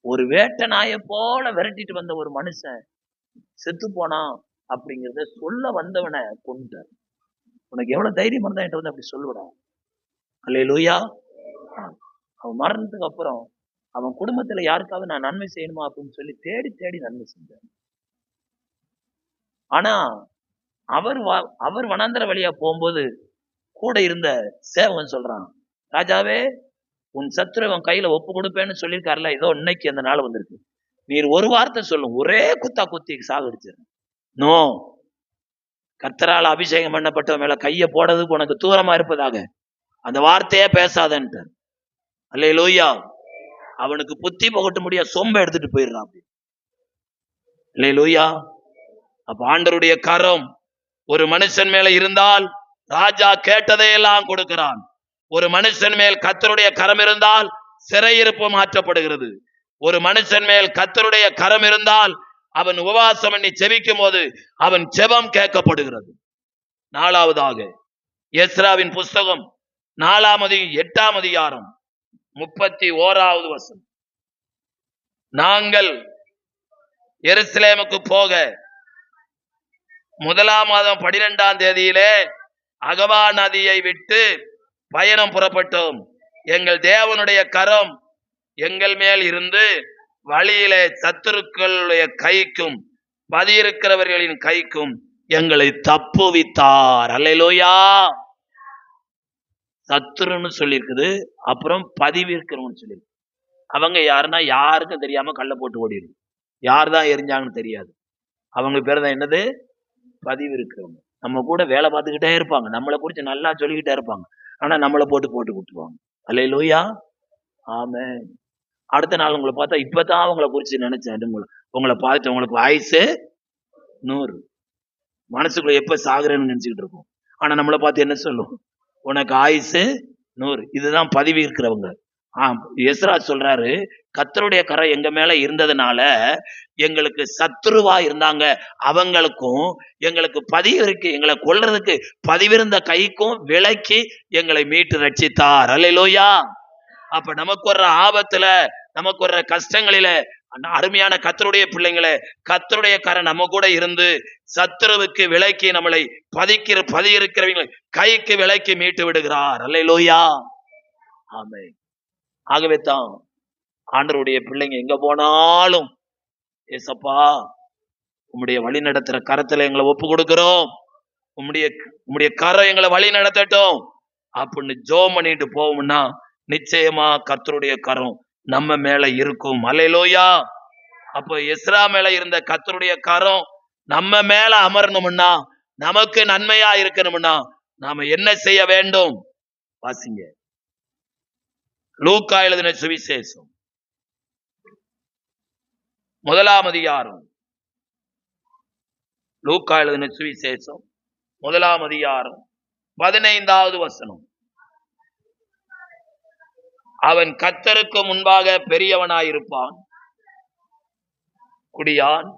ஒரு வேட்டை நாயை போல விரட்டிட்டு வந்த ஒரு மனுஷன் செத்து போனான் அப்படிங்கிறத சொல்ல வந்தவனை கொண்டுட்டார். உனக்கு எவ்வளவு தைரியம் இருந்தா என்கிட்ட வந்து அப்படி சொல்லுவடா. அல்லேலூயா. அவன் மரணத்துக்கு அப்புறம் அவன் குடும்பத்துல யாருக்காவது நான் நன்மை செய்யணுமா அப்படின்னு சொல்லி தேடி தேடி நன்மை செஞ்சார். ஆனா அவர் வனாந்தர வழியா போகும்போது கூட இருந்த சேவகன் சொல்றான், ராஜாவே உன் சத்துருவன் கையில ஒப்பு கொடுப்பேன்னு சொல்லியிருக்காருல, ஏதோ இன்னைக்கு அந்த நாள் வந்திருக்கு. நீர் ஒரு வார்த்தை சொல்லும், ஒரே குத்தா குத்தி சாகடிச்சிரு. நோ, கர்த்தரால் அபிஷேகம் பண்ணப்பட்டவன் மேல கைய போடுறதுக்கு உனக்கு தூரமா இருப்பதாக அந்த வார்த்தையே பேசாதன்ட்டு. அல்லேலூயா. அவனுக்கு புத்தி புகட்ட முடிய சொம்ப எடுத்துட்டு போயிடுறான் அப்படி. அல்லேலூயா. அப்ப ஆண்டவருடைய கரம் ஒரு மனுஷன் மேல இருந்தால் ராஜா கேட்டதையெல்லாம் கொடுக்கிறான். ஒரு மனுஷன் மேல் கர்த்தருடைய கரம் இருந்தால் சிறையிருப்பு மாற்றப்படுகிறது. ஒரு மனுஷன் மேல் கர்த்தருடைய கரம் இருந்தால் அவன் உபவாசம் பண்ணி ஜெபிக்கும் போது அவன் ஜெபம் கேட்கப்படுகிறது. நாலாவதாக எஸ்ராவின் புஸ்தகம் 8ஆம் அதிகாரம் 31வது வசனம். நாங்கள் எருசலேமுக்கு போக 1ஆம் மாதம் 12ஆம் தேதியிலே அகவா நதியை விட்டு பயணம் புறப்பட்டோம். எங்கள் தேவனுடைய கரம் எங்கள் மேல் இருந்து வழியிலே சத்துருக்களுடைய கைக்கும் பதியிருக்கிறவர்களின் கைக்கும் எங்களை தப்புவித்தார். அல்லேலூயா. சத்துருன்னு சொல்லியிருக்குது, அப்புறம் பதிவிருக்கிறவன்னு சொல்லியிருக்கு. அவங்க யாருன்னா யாருக்கும் தெரியாம கள்ள போட்டு ஓடிடுது. யார் தான் எரிஞ்சாங்கன்னு தெரியாது. அவங்க பேர் தான் என்னது? பதிவு இருக்கிறவங்க. நம்ம கூட வேலை பார்த்துக்கிட்டே இருப்பாங்க, நம்மளை குறித்து நல்லா சொல்லிக்கிட்டே இருப்பாங்க, ஆனா நம்மளை போட்டு கொடுத்துருவாங்க. அல்லேலூயா. ஆமென். அடுத்த நாள் உங்களை பார்த்தா இப்பதான் அவங்கள குறிச்சு நினைச்சேன், உங்களை பார்த்து உங்களுக்கு ஆயுசு 100. மனசுக்குள்ள எப்ப சாகுறேன்னு நினைச்சுக்கிட்டு இருக்கோம், ஆனா நம்மளை பார்த்து என்ன சொல்லும்? உனக்கு ஆயுசு 100. இதுதான் பதிவு இருக்கிறவங்க. எஸ்ரா சொல்றாரு, கர்த்தருடைய கரம் எங்க மேல இருந்ததுனால எங்களுக்கு சத்துருவா இருந்தாங்க, அவங்களுக்கும் எங்களுக்கு பதிவிருக்கு, எங்களை கொல்றதுக்கு பதிவிருந்த கைக்கும் விலக்கி எங்களை மீட்டு ரட்சித்தார். அல்லேலூயா. அப்ப நமக்கு வர்ற ஆபத்துல, நமக்கு வர்ற கஷ்டங்களில அருமையான கர்த்தருடைய பிள்ளைங்களே, கர்த்தருடைய கரம் நம்ம கூட இருந்து சத்துருவுக்கு விலக்கி நம்மளை பதியிருக்கிறவங்களை கைக்கு விலக்கி மீட்டு விடுகிறார். அல்லேலூயா. ஆமென். ஆகவே தான் ஆண்டவருடைய பிள்ளைங்க எங்க போனாலும், ஏசப்பா உம்முடைய வழி நடத்துற கரத்துல எங்களை ஒப்பு கொடுக்கிறோம், உம்முடைய கரம் எங்களை வழி நடத்தட்டும் அப்படின்னு ஜெபம் பண்ணிட்டு போவோம்னா நிச்சயமா கர்த்தருடைய கரம் நம்ம மேல இருக்கும். அல்லேலூயா. அப்போ எஸ்ரா மேல இருந்த கர்த்தருடைய கரம் நம்ம மேல அமரணும்னா, நமக்கு நன்மையா இருக்கணும்னா நாம என்ன செய்ய வேண்டும்? வாசிங்க. லூக்கா எழுதின சுவிசேஷம் 1ஆம் அதிகாரம். லூக்கா எழுதின சுவிசேஷம் 1ஆம் அதிகாரம் 15வது வசனம். அவன் கர்த்தருக்கு முன்பாக பெரியவனாயிருப்பான், குடியான்.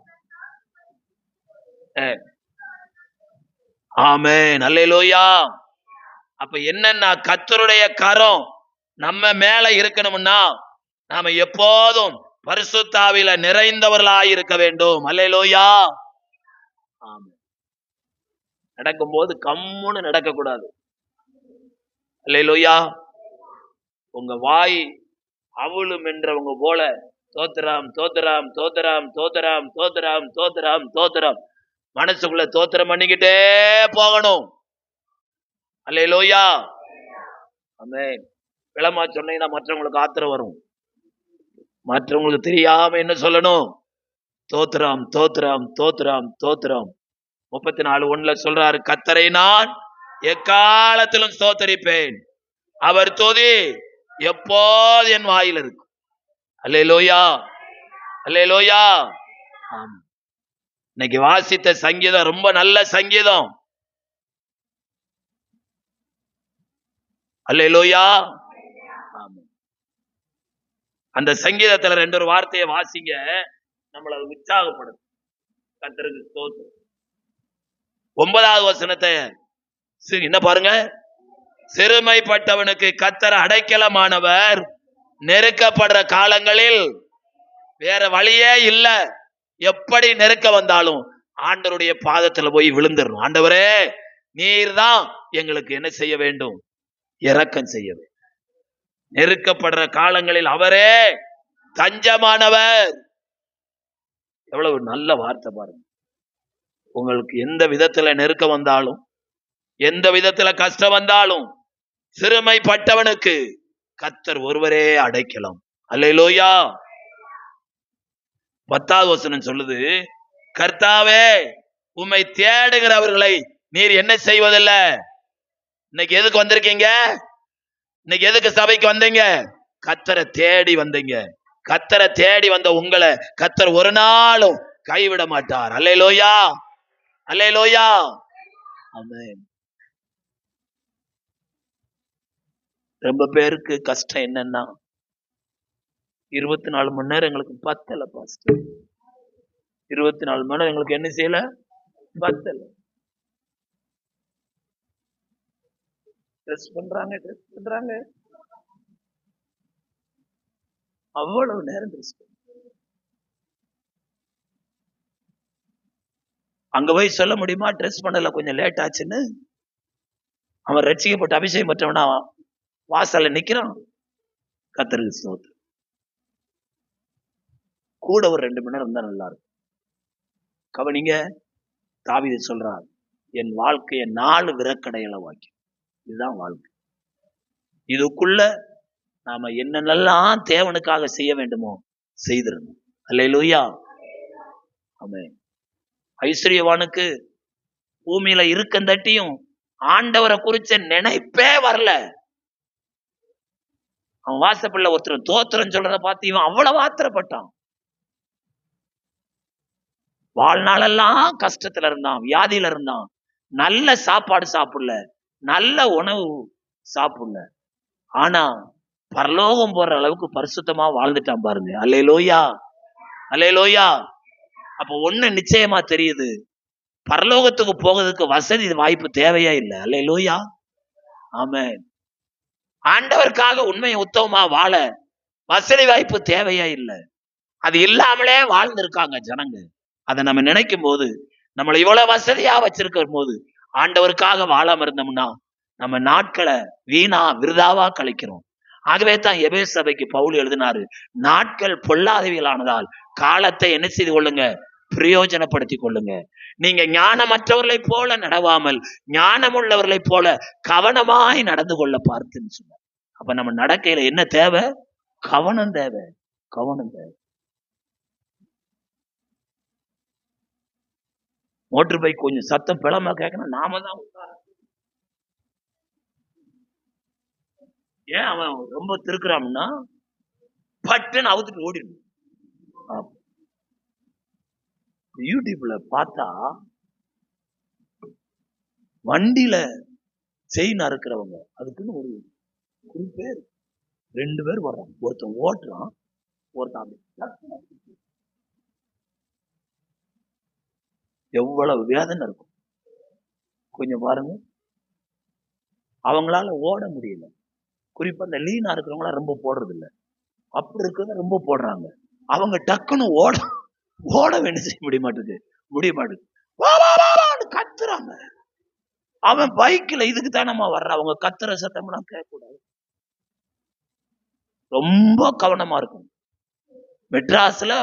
ஆமென். அல்லேலூயா. அப்ப என்னன்னா, கர்த்தருடைய கரம் நம்ம மேல இருக்கணும்னா நாம எப்போதும் பரிசுத்த ஆவியில நிறைந்தவர்களாய் இருக்க வேண்டும். அல்லேலூயா. ஆமென். நடக்கும்போது கம்முன்னு நடக்க கூடாது. அல்லேலூயா. உங்க வாய் அவளும் என்றவங்க போல தோத்திரம் தோத்திரம் தோத்திரம் தோத்திரம் தோத்திரம் தோத்திரம் தோத்திரம் மனசுக்குள்ள தோத்திரம் பண்ணிக்கிட்டே போகணும். அல்லேலூயா. ஆமென். விளமா சொன்னீங்கன்னா மற்றவங்களுக்கு ஆத்திரம் வரும். மற்றவங்களுக்கு தெரியாம என்ன சொல்லணும்? தோத்திரம் தோத்திரம் தோத்திரம் தோத்திரம். 34:1 சொல்றாரு, கர்த்தரை நான் எக்காலத்திலும் ஸ்தோத்தரிப்பேன், அவர் துதி எப்போது என் வாயில் இருக்கும். அல்லேலூயா. அல்லேலூயா. ஆமா. இன்னைக்கு வாசித்த சங்கீதம் ரொம்ப நல்ல சங்கீதம். அல்லேலூயா. அந்த சங்கீதத்துல 2 வார்த்தையை வாசிங்க, நம்மள உற்சாகப்படும். கர்த்தருக்கு ஸ்தோத்திரம். 9வது வசனத்தை என்ன பாருங்க. சிறுமைப்பட்டவனுக்கு கர்த்தர் அடைக்கலமானவர், நெருக்கப்படுற காலங்களில் வேற வழியே இல்ல, எப்படி நெருக்க வந்தாலும் ஆண்டவருடைய பாதத்துல போய் விழுந்துடணும். ஆண்டவரே நீர் தான் எங்களுக்கு என்ன செய்ய வேண்டும்? இரக்கம் செய்ய வேண்டும். நெருக்கப்படுற காலங்களில் அவரே தஞ்சமானவர். எவ்வளவு நல்ல வார்த்தை பாருங்க. உங்களுக்கு எந்த விதத்துல நெருக்கம் வந்தாலும், எந்த விதத்துல கஷ்டம் வந்தாலும், சிறுமைப்பட்டவனுக்கு கர்த்தர் ஒருவரே அடைக்கலாம். அல்லேலூயா. 10வது வசனம் சொல்லுது, கர்த்தாவே உம்மை தேடுகிறவர்களை நீர் என்ன செய்வதில்லை. இன்னைக்கு எதுக்கு வந்திருக்கீங்க? இன்னைக்கு எதுக்கு சபைக்கு வந்தீங்க? கர்த்தரை தேடி வந்தீங்க. கர்த்தரை தேடி வந்த உங்களை கர்த்தர் ஒரு நாளும் கைவிட மாட்டார். அல்லேலூயா, அல்லேலூயா. ஆமென். ரொம்ப பேருக்கு கஷ்டம் என்னன்னா, 24 மணி நேரம் எங்களுக்கு பத்தல பாஸ்டர். 24 மணி நேரம் எங்களுக்கு என்ன செய்யல? பத்தல. ட்ரெஸ் பண்றாங்க. அவ்வளவு நேரம் ட்ரெஸ். அங்க போய் சொல்ல முடியுமா ட்ரெஸ் பண்ணல கொஞ்சம் லேட் ஆச்சுன்னு? அவன் ரட்சிக்கப்பட்டு அபிஷேகம் பெற்றவனா வாசல்ல நிக்கிறான். கர்த்தருக்கு ஸ்தோத்திரம். கூட ஒரு 2 மணி நேரம் இருந்தா நல்லா இருக்கும். கவனிங்க, தாவீது சொல்றார், என் வாழ்க்கையை 4 விரக்கடைகளை வாக்கி. இதுதான் வாழ்க்கை. இதுக்குள்ள நாம என்னென்னலாம் தேவனுக்காக செய்ய வேண்டுமோ செய்திருந்தோம். அல்லேலூயா. ஆமென். ஐஸ்வர்யவானுக்கு பூமியில இருக்கந்தட்டியும் ஆண்டவரை குறிச்ச நினைப்பே வரல. அவன் வாசப்பள்ள ஒருத்தர் தோத்திரம் சொல்றத பார்த்து இவன் அவ்வளவு ஆத்திரப்பட்டான். வாழ்நாளெல்லாம் கஷ்டத்துல இருந்தான், வியாதியில இருந்தான், நல்ல சாப்பாடு சாப்பிடல, நல்ல உணவு சாப்பிடல. ஆனா பரலோகம் போற அளவுக்கு பரிசுத்தமா வாழ்ந்துட்டான் பாருங்க. அல்லேலூயா, அல்லேலூயா. அப்ப ஒண்ணு நிச்சயமா தெரியுது, பரலோகத்துக்கு போகிறதுக்கு வசதி வாய்ப்பு தேவையே இல்லை. அல்லேலூயா. ஆமென். ஆண்டவருக்காக உண்மையை உத்தமமா வாழ வசதி வாய்ப்பு தேவையே இல்லை. அது இல்லாமலே வாழ்ந்திருக்காங்க ஜனங்க. அதை நம்ம நினைக்கும் போது, நம்மளை இவ்வளவு வசதியா வச்சிருக்கும் போது ஆண்டவருக்காக வாழாம இருந்தோம்னா நம்ம நாட்களை வீணா விருதாவா கழிக்கிறோம். ஆகவே தான் எபேசு சபைக்கு பவுல் எழுதினாரு, நாட்கள் பொல்லாதவைகளானதால் காலத்தை என்ன செய்து கொள்ளுங்க? பிரயோஜனப்படுத்திக் கொள்ளுங்க. நீங்க ஞானமற்றவர்களை போல நடவாமல் ஞானமுள்ளவர்களை போல கவனமாய் நடந்து கொள்ள பார்த்துன்னு சொன்னார். அப்ப நம்ம நடக்கையில என்ன தேவை? கவனம் தேவை, கவனம் தேவை. மோட்டர் பைக் கொஞ்சம் சத்தம் பிளமா கேட்கணும், நாம தான் ஏன் அவன் ரொம்ப திருக்குறான்னா பட்டுன்னு அவுத்துட்டு ஓடிடும். யூடியூப்ல பார்த்தா வண்டியில செயின் அறுக்கிறவங்க அதுக்குன்னு ஒரு பேர் 2 பேர் வர்றான். ஒருத்தன் ஓட்டுறான், ஒருத்தன் எவ்வளவு வேதனை இருக்கும் கொஞ்சம் பாருங்க. அவங்களால ஓட முடியல. குறிப்பா இந்த லீனா இருக்கிறவங்களா ரொம்ப போடுறது இல்லை, அப்படி இருக்கிறத ரொம்ப போடுறாங்க. அவங்க டக்குன்னு ஓட வேண்டிய செய்ய முடிய மாட்டேங்குது. கத்துறாங்க. அவன் பைக்ல இதுக்கு தானமா வர்ற, அவங்க கத்துற சத்தம்லாம் கேட்க கூடாது. ரொம்ப கவனமா இருக்கும். மெட்ராஸ்ல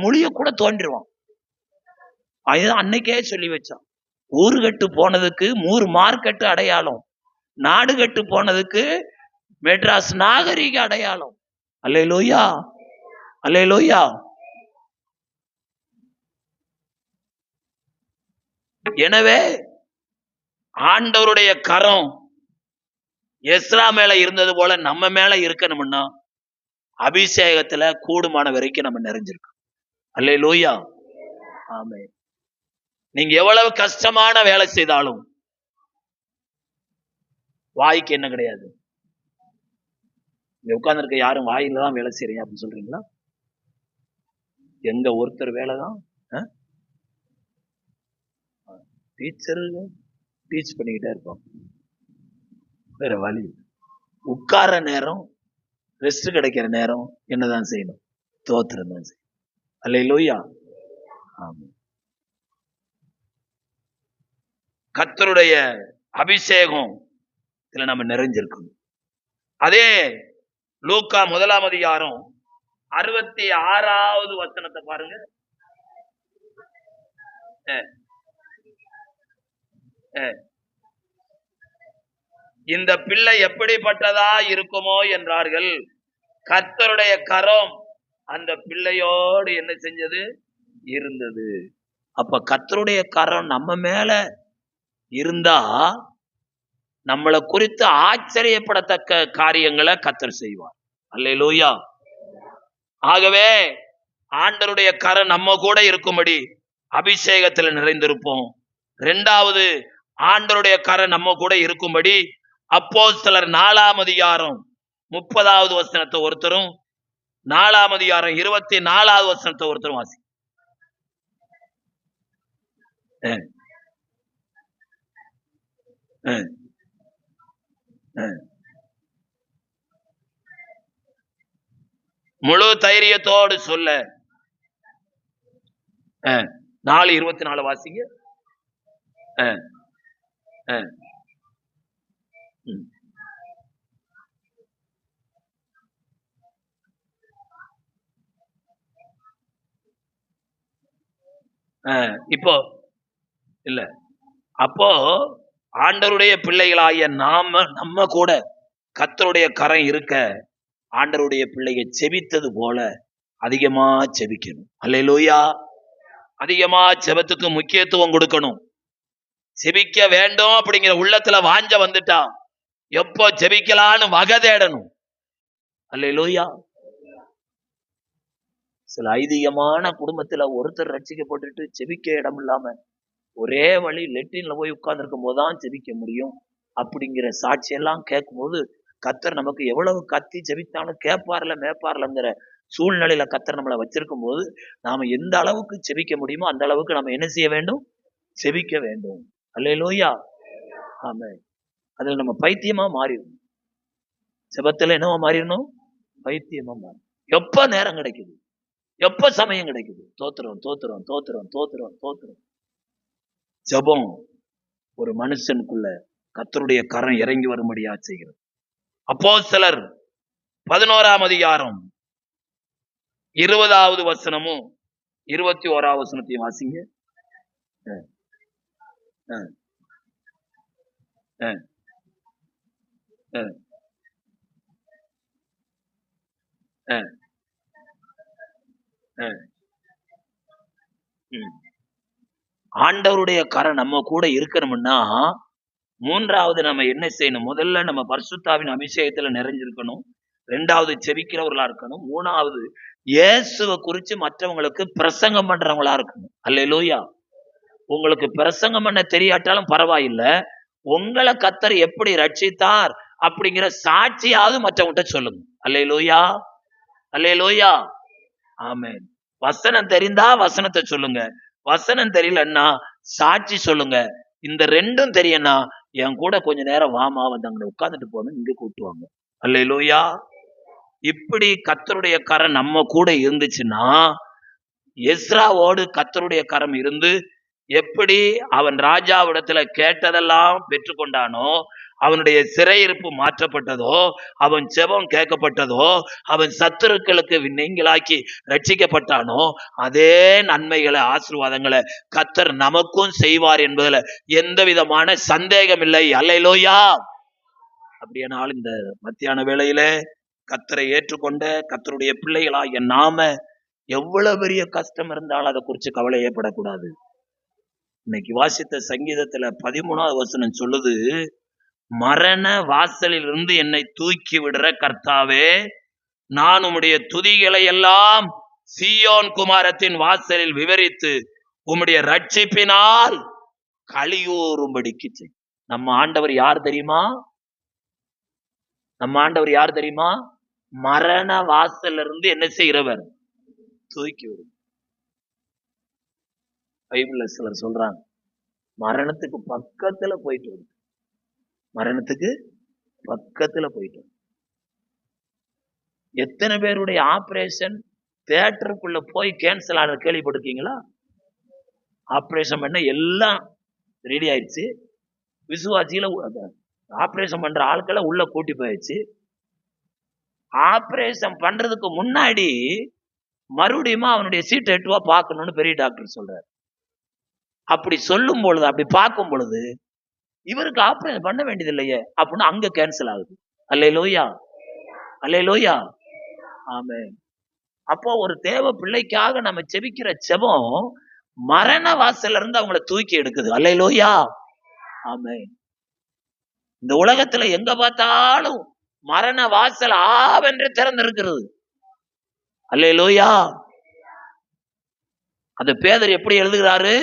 மொழிய கூட தோன்றிடுவான். அதுதான் அன்னைக்கே சொல்லி வச்சான், ஊரு கட்டு போனதுக்கு 3 மார்க்கெட்டு அடையாளம், நாடு கட்டு போனதுக்கு மெட்ராஸ் நாகரிக அடையாளம். அல்லேலூயா, அல்லேலூயா. எனவே ஆண்டவருடைய கரம் எஸ்ரா மேல இருந்தது போல நம்ம மேல இருக்கணும்னா அபிஷேகத்துல கூடுமான வரைக்கும் நம்ம நிறைஞ்சிருக்கோம். அல்லேலூயா. ஆமென். நீங்க எவ்வளவு கஷ்டமான வேலை செய்தாலும் வாய்க்கு என்ன கிடையாது. இங்க உட்கார்ந்து இருக்க யாரும் வாயில தான் வேலை செய்றீங்க அப்படின்னு சொல்றீங்களா? எங்க ஒருத்தர் வேலைதான் டீச்சர் டீச் பண்ணிக்கிட்டே இருப்போம். வேற வழி. உட்கார நேரம், ரெஸ்ட் கிடைக்கிற நேரம் என்னதான் செய்யணும்? தோத்திரம் தான் செய்யணும். அல்லேலூயா. ஆமென். கர்த்தருடைய அபிஷேகம் இதுல நம்ம நிறைஞ்சிருக்கணும். அதே லூக்கா 1ஆம் அதிகாரம் 66வது வசனத்தை பாருங்க. இந்த பிள்ளை எப்படிப்பட்டதா இருக்குமோ என்றார்கள். கர்த்தருடைய கரம் அந்த பிள்ளையோடு என்ன செஞ்சது? இருந்தது. அப்ப கர்த்தருடைய கரம் நம்ம மேல இருந்தா நம்மளை குறித்து ஆச்சரியப்படத்தக்க காரியங்களை கர்த்தர் செய்வார். அல்லேலூயா. ஆகவே ஆண்டவருடைய கரம் நம்ம கூட இருக்கும்படி அபிஷேகத்தில் நிறைந்திருப்போம். 2வது, ஆண்டவருடைய கரம் நம்ம கூட இருக்கும்படி அப்போஸ்தலர் 4ஆம் அதிகாரம் 30வது வசனத்தை ஒருத்தரும், 4ஆம் அதிகாரம் 24வது வசனத்தை ஒருத்தரும் வாசி. முழு தைரியத்தோடு சொல்ல. 4:24 வாசிங்க. இப்போ இல்ல, அப்போ ஆண்டவருடைய பிள்ளைகளாகிய நம்ம கூட கர்த்தருடைய கரம் இருக்க ஆண்டவருடைய பிள்ளையை செபித்தது போல அதிகமா செபிக்கணும். அல்லேலூயா. அதிகமா செபத்துக்கு முக்கியத்துவம் கொடுக்கணும். செபிக்க வேண்டும் அப்படிங்கிற உள்ளத்துல வாஞ்ச வந்துட்டா எப்போ செபிக்கலான்னு வகை தேடணும். அல்லேலூயா. சில ஐதீகமான குடும்பத்துல ஒருத்தர் ரட்சிக்கப்பட்டுட்டு செபிக்க இடம் இல்லாம ஒரே வழி லெட்டின்ல போய் உட்கார்ந்து இருக்கும் போதுதான் செபிக்க முடியும் அப்படிங்கிற சாட்சியெல்லாம் கேட்கும்போது கர்த்தர் நமக்கு எவ்வளவு கத்தி செபித்தாலும் கேட்பார்ல மேப்பார்லங்கிற சூழ்நிலையில கர்த்தர் நம்மளை வச்சிருக்கும் போது நாம எந்த அளவுக்கு செபிக்க முடியுமோ அந்த அளவுக்கு நம்ம என்ன செய்ய வேண்டும்? செபிக்க வேண்டும். அல்லேலூயா. ஆமென். அதுல நம்ம பைத்தியமா மாறிடணும். செபத்துல என்னவா மாறிடணும்? பைத்தியமா மாறணும். எப்ப நேரம் கிடைக்குது, எப்ப சமயம் கிடைக்குது, தோத்துறோம் தோத்துறோம் தோத்துறோம் தோத்துறோம் தோத்துறோம். ஜெபம் ஒரு மனுஷனுக்குள்ள கர்த்தருடைய கரம் இறங்கி வரும்படியா செய்கிறது. அப்போஸ்தலர் 11ஆம் அதிகாரம் 20வது வசனமும் 21வது வசனத்தையும் வாசிங்க. ஆண்டவருடைய கரம் நம்ம கூட இருக்கணும்னா 3வது நம்ம என்ன செய்யணும்? முதல்ல நம்ம பரிசுத்தாவின் அபிஷேகத்துல நிறைஞ்சிருக்கணும். 2வது செபிக்கிறவர்களா இருக்கணும். 3வது இயேசுவை குறித்து மற்றவங்களுக்கு பிரசங்கம் பண்றவங்களா இருக்கணும். அல்லேலூயா. உங்களுக்கு பிரசங்கம் பண்ண தெரியாட்டாலும் பரவாயில்லை, உங்களை கர்த்தர் எப்படி ரட்சித்தார் அப்படிங்கிற சாட்சியாவது மற்றவங்கள்ட்ட சொல்லுங்க. அல்லேலூயா. அல்லேலூயா. ஆமென். வசனம் தெரிந்தா வசனத்தை சொல்லுங்க, வசனம் தெரியலன்னா சாட்சி சொல்லுங்க. இந்த 2ம் தெரியும்னா என் கூட கொஞ்ச நேரம் வாமா வந்து அங்க உட்கார்ந்துட்டு போகணும் இங்க கூட்டுவாங்க. அல்லேலூயா. இப்படி கர்த்தருடைய கரம் நம்ம கூட இருந்துச்சுன்னா, எஸ்ராவோடு கர்த்தருடைய கரம் இருந்து எப்படி அவன் ராஜாவிடத்துல கேட்டதெல்லாம் பெற்றுக்கொண்டானோ, அவனுடைய சிறையிருப்பு மாற்றப்பட்டதோ, அவன் செபம் கேட்கப்பட்டதோ, அவன் சத்துருக்களுக்கு நீங்களாக்கி ரட்சிக்கப்பட்டானோ, அதே நன்மைகளை ஆசீர்வாதங்களை கர்த்தர் நமக்கும் செய்வார் என்பதுல எந்த விதமான சந்தேகம் இல்லை. அல்லேலூயா. அப்படியானால் இந்த மத்தியான வேளையில கர்த்தரை ஏற்றுக்கொண்ட கர்த்தருடைய பிள்ளைகளாகிய நாம எவ்வளவு பெரிய கஷ்டம் இருந்தாலும் அதை குறித்து கவலையப்படக்கூடாது. இன்னைக்கு வாசித்த சங்கீதத்துல 13வது வசனம் சொல்லுது, மரண வாசலில் இருந்து என்னை தூக்கி விடுற கர்த்தாவே, நான் உம்முடைய துதிகளை எல்லாம் சீயோன் குமாரத்தின் வாசலில் விவரித்து உம்முடைய ரட்சிப்பினால் களியூறும்படிக்கு செய். நம்ம ஆண்டவர் யார் தெரியுமா? நம்ம ஆண்டவர் யார் தெரியுமா? மரண வாசல்ல இருந்து என்ன செய்கிறவர்? தூக்கி விடும். பைபிள்ல சிலர் சொல்றாங்க மரணத்துக்கு பக்கத்துல போயிட்டு வருது, மரணத்துக்கு பக்கத்துல போயிட்டு. எத்தனை பேருடைய ஆபரேஷன் தியேட்டருக்குள்ள போய் கேன்சல் ஆனது கேள்விப்பட்டிருக்கீங்களா? ஆபரேஷன் பண்ண எல்லாம் ரெடி ஆயிடுச்சு, விசுவாசியில ஆபரேஷன் பண்ற ஆட்களை உள்ள கூட்டி போயிடுச்சு, ஆபரேஷன் பண்றதுக்கு முன்னாடி மறுபடியும் அவனுடைய சீட்டை 8 ரூபா பார்க்கணும்னு பெரிய டாக்டர் சொல்றாரு. அப்படி சொல்லும் பொழுது, அப்படி பார்க்கும் பொழுது இவருக்கு ஆபரேஷன் பண்ண வேண்டியது இல்லையே அப்படின்னு அங்க கேன்சல் ஆகுது. அல்லேலூயா, அல்லேலூயா, ஆமென். அப்போ ஒரு தேவ பிள்ளைக்காக நம்ம செபிக்கிற செபம் மரண வாசல்ல இருந்து அவங்களை தூக்கி எடுக்குது. அல்லேலூயா, ஆமென். இந்த உலகத்துல எங்க பார்த்தாலும் மரண வாசல் ஆவென்று திறந்திருக்கிறது. அல்லேலூயா. அந்த பேதர் எப்படி எழுதுகிறாரு?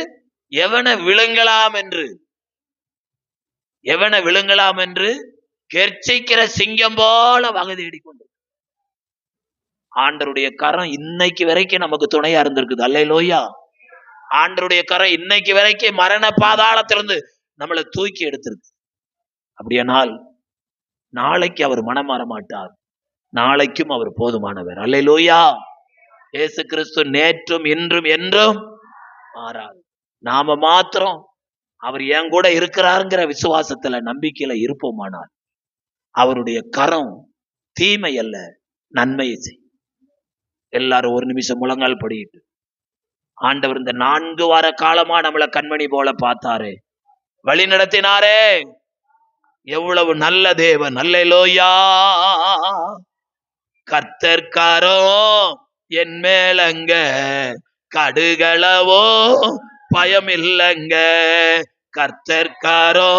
எவனை விழுங்கலாம் என்று, எவனை விழுங்கலாம் என்று கெர்ச்சிக்கிற சிங்கம் போல வகை தேடிக்கொண்டு ஆண்டருடைய கரம் இன்னைக்கு வரைக்கும் நமக்கு துணையா இருந்திருக்குது. அல்லேலூயா. ஆண்டருடைய கரம் இன்னைக்கு வரைக்கும் மரண பாதாளத்திலிருந்து நம்மளை தூக்கி எடுத்திருக்கு. அப்படியானால் நாளைக்கு அவர் மனம் மாற மாட்டார், நாளைக்கும் அவர் போதுமானவர். அல்லேலூயா. இயேசு கிறிஸ்து நேற்றும் இன்றும் என்றும் மாறாது. நாம மாத்திரம் அவர் என் கூட இருக்கிறாருங்கிற விசுவாசத்துல நம்பிக்கையில இருப்போமானால் அவருடைய கரம் தீமை அல்ல நன்மையை செய்யும். எல்லாரும் ஒரு நிமிஷம் முழங்கால் படிட்டு, ஆண்டவர் இந்த 4 வார காலமா நம்மளை கண்மணி போல பார்த்தாரே, வழி நடத்தினாரே, எவ்வளவு நல்ல தேவன். அல்லேலூயா. கர்த்தர்காரோ என் மேலங்க, கடுகளவோ பயம் இல்லங்க. கர்த்தர்காரோ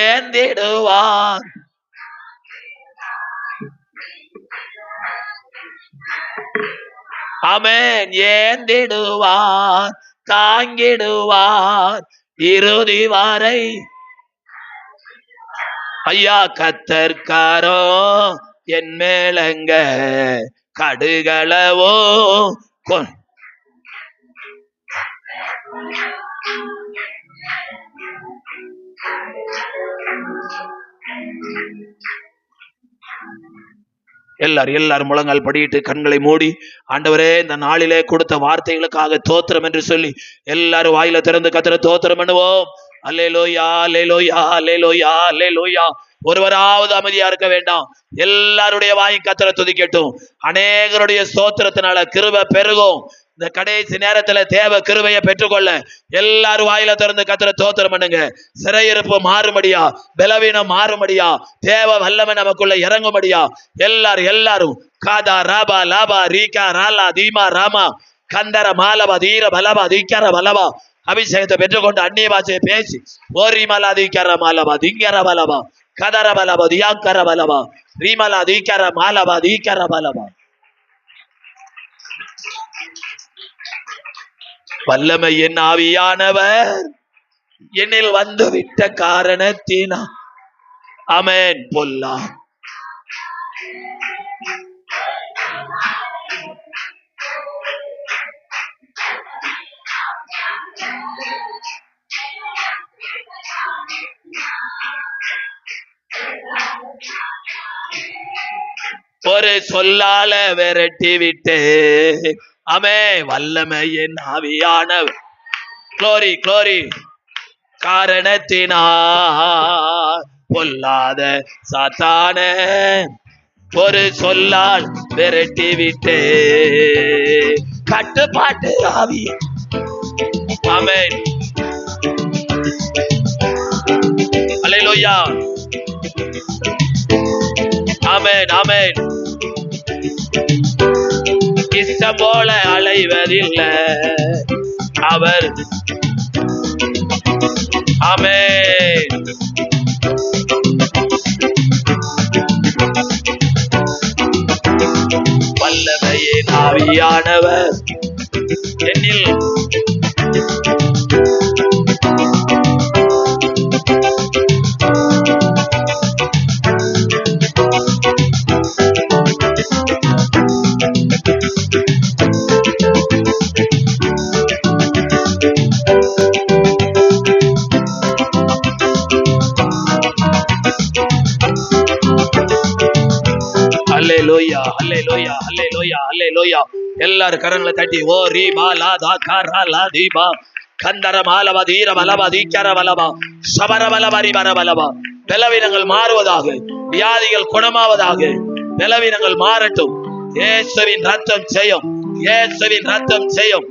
ஏந்திடுவார். ஆமென். ஏந்திடுவார், தாங்கிடுவார் இறுதி வரை. ஐயா, கர்த்தர்காரோ என் மேலங்க, கடுகளவோ எல்லாரும் முழங்கால் படிட்டு கண்களை மூடி, ஆண்டவரே இந்த நாளிலே கொடுத்த வார்த்தைகளுக்காக தோத்திரம் என்று சொல்லி எல்லாரும் வாயில திறந்து கர்த்தரை தோத்திரம் பண்ணுவோம். அல்லேலூயா, அல்லேலூயா, அல்லேலூயா, அல்லேலூயா. ஒருவராவது அமைதியா இருக்க வேண்டாம். எல்லாருடைய வாயும் கர்த்தரை துதிக்கட்டும். அநேகருடைய ஸ்தோத்திரத்தினால கிருபை பெருகும். இந்த கடைசி நேரத்துல தேவ கிருபையை பெற்றுக்கொள்ள எல்லாரும் வாயில திறந்து கர்த்தரை தோத்திரம் பண்ணுங்க. சிறையிருப்பு மாறும்படியா, பலவீனம் மாறும்படியா, தேவ வல்லமை நமக்குள்ள இறங்கும்படியா எல்லாரும் காதா ராபா லாபா ரீகா ராலா தீமா ராமா கந்தர மாலபா தீர பலபா தீக்கர பலபா அபிஷேகத்தை பெற்றுக்கொண்டு அந்நிய பாஷையை பேசி ஓரிமலா தீக்கர மாலபா திங்கர பலபா கதர பலபா தியாக்கர பலபா ரீமலா தீக்கர மாலபா தீக்கர பலபா. வல்லமையின் ஆவியானவர் என்னில் வந்து விட்ட காரணத்தினா ஆமென். பொல்லா ஒரு சொல்லால விரட்டி விட்டு ஆமே. வல்லமையின் ஆவியானவர் க்ளோரி க்ளோரி காரணத்தினா பொல்லாத சாத்தான ஒரு சொல்லால் விரட்டி விட்டு கட்டுப்பாட்டு ஆவி. ஆமென். அல்லேலூயா. ஆமென், ஆமென். இஷ்டம் போல அலைவதில்லை அவர். ஆமென். வல்லமையின் ஆவியானவர் என்னில் அல்லேலூயா, அல்லேலூயா, அல்லேலூயா, அல்லேலூயா. எல்லாரும் கரங்களை தட்டி ஓ ரீபா லா தா கா ரா லா தீபா கந்தர மாலவ தீர வலவ தீக்கர வலவா சபர வலவரி வர வலவா. பலவீனங்கள் மாறுவதாக, வியாதிகள் குணமாவதாக. பலவீனங்கள் மாறட்டும். இயேசுவின் ரத்தம் செய்யும், இயேசுவின் ரத்தம் செய்யும்.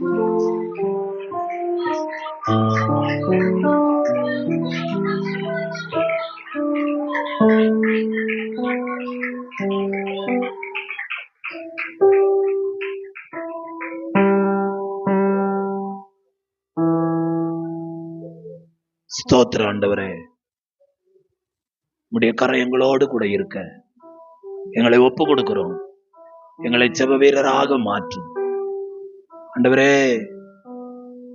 ஸ்தோத்திர ஆண்டவரே, உம்முடைய கரம் எங்களோடு கூட இருக்க எங்களை ஒப்பு கொடுக்கிறோம். எங்களை செப வீரராக மாற்றும் ஆண்டவரே.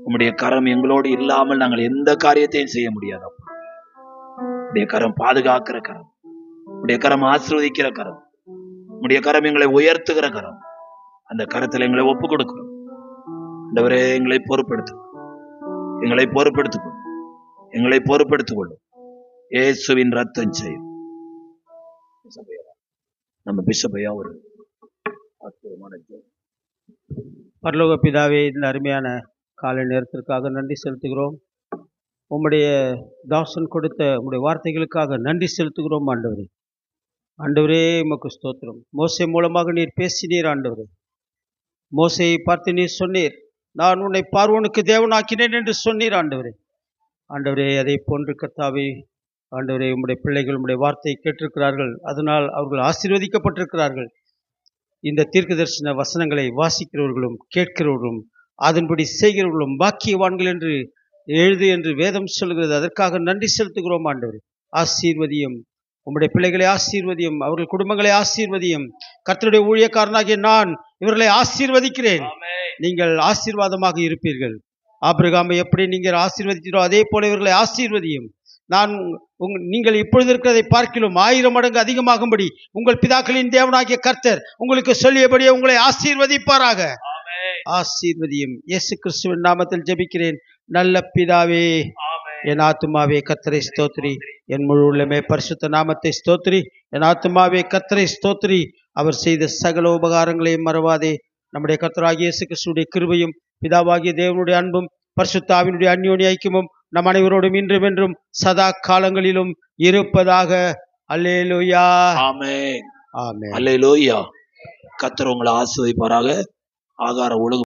உம்முடைய கரம் எங்களோடு இல்லாமல் நாங்கள் எந்த காரியத்தையும் செய்ய முடியாது. உம்முடைய கரம் பாதுகாக்கிற கரம், உம்முடைய கரம் ஆசீர்வதிக்கிற கரம், உம்முடைய கரம் எங்களை உயர்த்துகிற கரம். அந்த கரத்தில் எங்களை ஒப்பு கொடுக்கிறோம் ஆண்டவரே. எங்களை பொறுப்படுத்தும், எங்களை பொறுப்படுத்திக் கொள்ளும், எங்களை பொறுப்படுத்திக் கொள்ளும். இயேசுவின் ரத்தம் செய்யும். நம்ம பிஷப்பையா ஒரு அற்புதமான பரலோக பிதாவே, இந்த அருமையான காலை நேரத்திற்காக நன்றி செலுத்துகிறோம். உம்முடைய தாசன் கொடுத்த உம்முடைய வார்த்தைகளுக்காக நன்றி செலுத்துகிறோம் ஆண்டவரே. ஆண்டவரே உமக்கு ஸ்தோத்திரம். மோசே மூலமாக நீர் பேசினீர் ஆண்டவரே. மோசையை பார்த்து நீர் சொன்னீர், நான் உன்னை பார்வோனுக்கு தேவனாக்கினேன் என்று சொன்னீர் ஆண்டவரே. ஆண்டவரே, அதை போன்று கர்த்தாவே ஆண்டவரே, உம்முடைய பிள்ளைகள் உம்முடைய வார்த்தையை கேட்டிருக்கிறார்கள், அதனால் அவர்கள் ஆசீர்வதிக்கப்பட்டிருக்கிறார்கள். இந்த தீர்க்க தரிசன வசனங்களை வாசிக்கிறவர்களும் கேட்கிறவர்களும் அதன்படி செய்கிறவர்களும் பாக்கியவான்கள் என்று எழுது என்று வேதம் சொல்கிறது. அதற்காக நன்றி செலுத்துகிறோம் ஆண்டவரே. ஆசீர்வதியும், உம்முடைய பிள்ளைகளை ஆசீர்வதியும், அவர்கள் குடும்பங்களை ஆசீர்வதியும். கர்த்தருடைய ஊழியக்காரனாகிய நான் இவர்களை ஆசீர்வதிக்கிறேன். நீங்கள் ஆசீர்வாதமாக இருப்பீர்கள். ஆபிரகாமை எப்படி நீங்கள் ஆசீர்வதித்தீரோ அதே போல இவர்களை ஆசீர்வதியும். நான் நீங்கள் இப்பொழுது இருக்கிறதை பார்க்கிலும் 1000 மடங்கு அதிகமாகும்படி உங்கள் பிதாக்களின் தேவனாகிய கர்த்தர் உங்களுக்கு சொல்லியபடியே உங்களை ஆசீர்வதிப்பாராக. ஆசீர்வதியும். இயேசு கிறிஸ்துவின் நாமத்தில் ஜெபிக்கிறேன் நல்ல பிதாவே. என் ஆத்துமாவே கர்த்தரை ஸ்தோத்திரி, என் முழு உள்ளமே பரிசுத்த நாமத்தை ஸ்தோத்திரி. என் ஆத்துமாவே கர்த்தரை ஸ்தோத்திரி, அவர் செய்த சகல உபகாரங்களையும் மறவாதே. நம்முடைய கர்த்தராகிய இயேசு கிறிஸ்துவின் கிருபையும் பிதாவாகிய தேவனுடைய அன்பும் பரிசுத்த ஆவியினுடைய அந்யோன்ய ஐக்கியமும் நம் அனைவரோடும் இன்றும் என்றும் சதா காலங்களிலும் இருப்பதாக. அல்லேலூயா. ஆமென். ஆமென். அல்லேலூயா. கர்த்தர் உங்களை ஆசீர்வதிப்பாராக. ஆகார ஒழுங்கு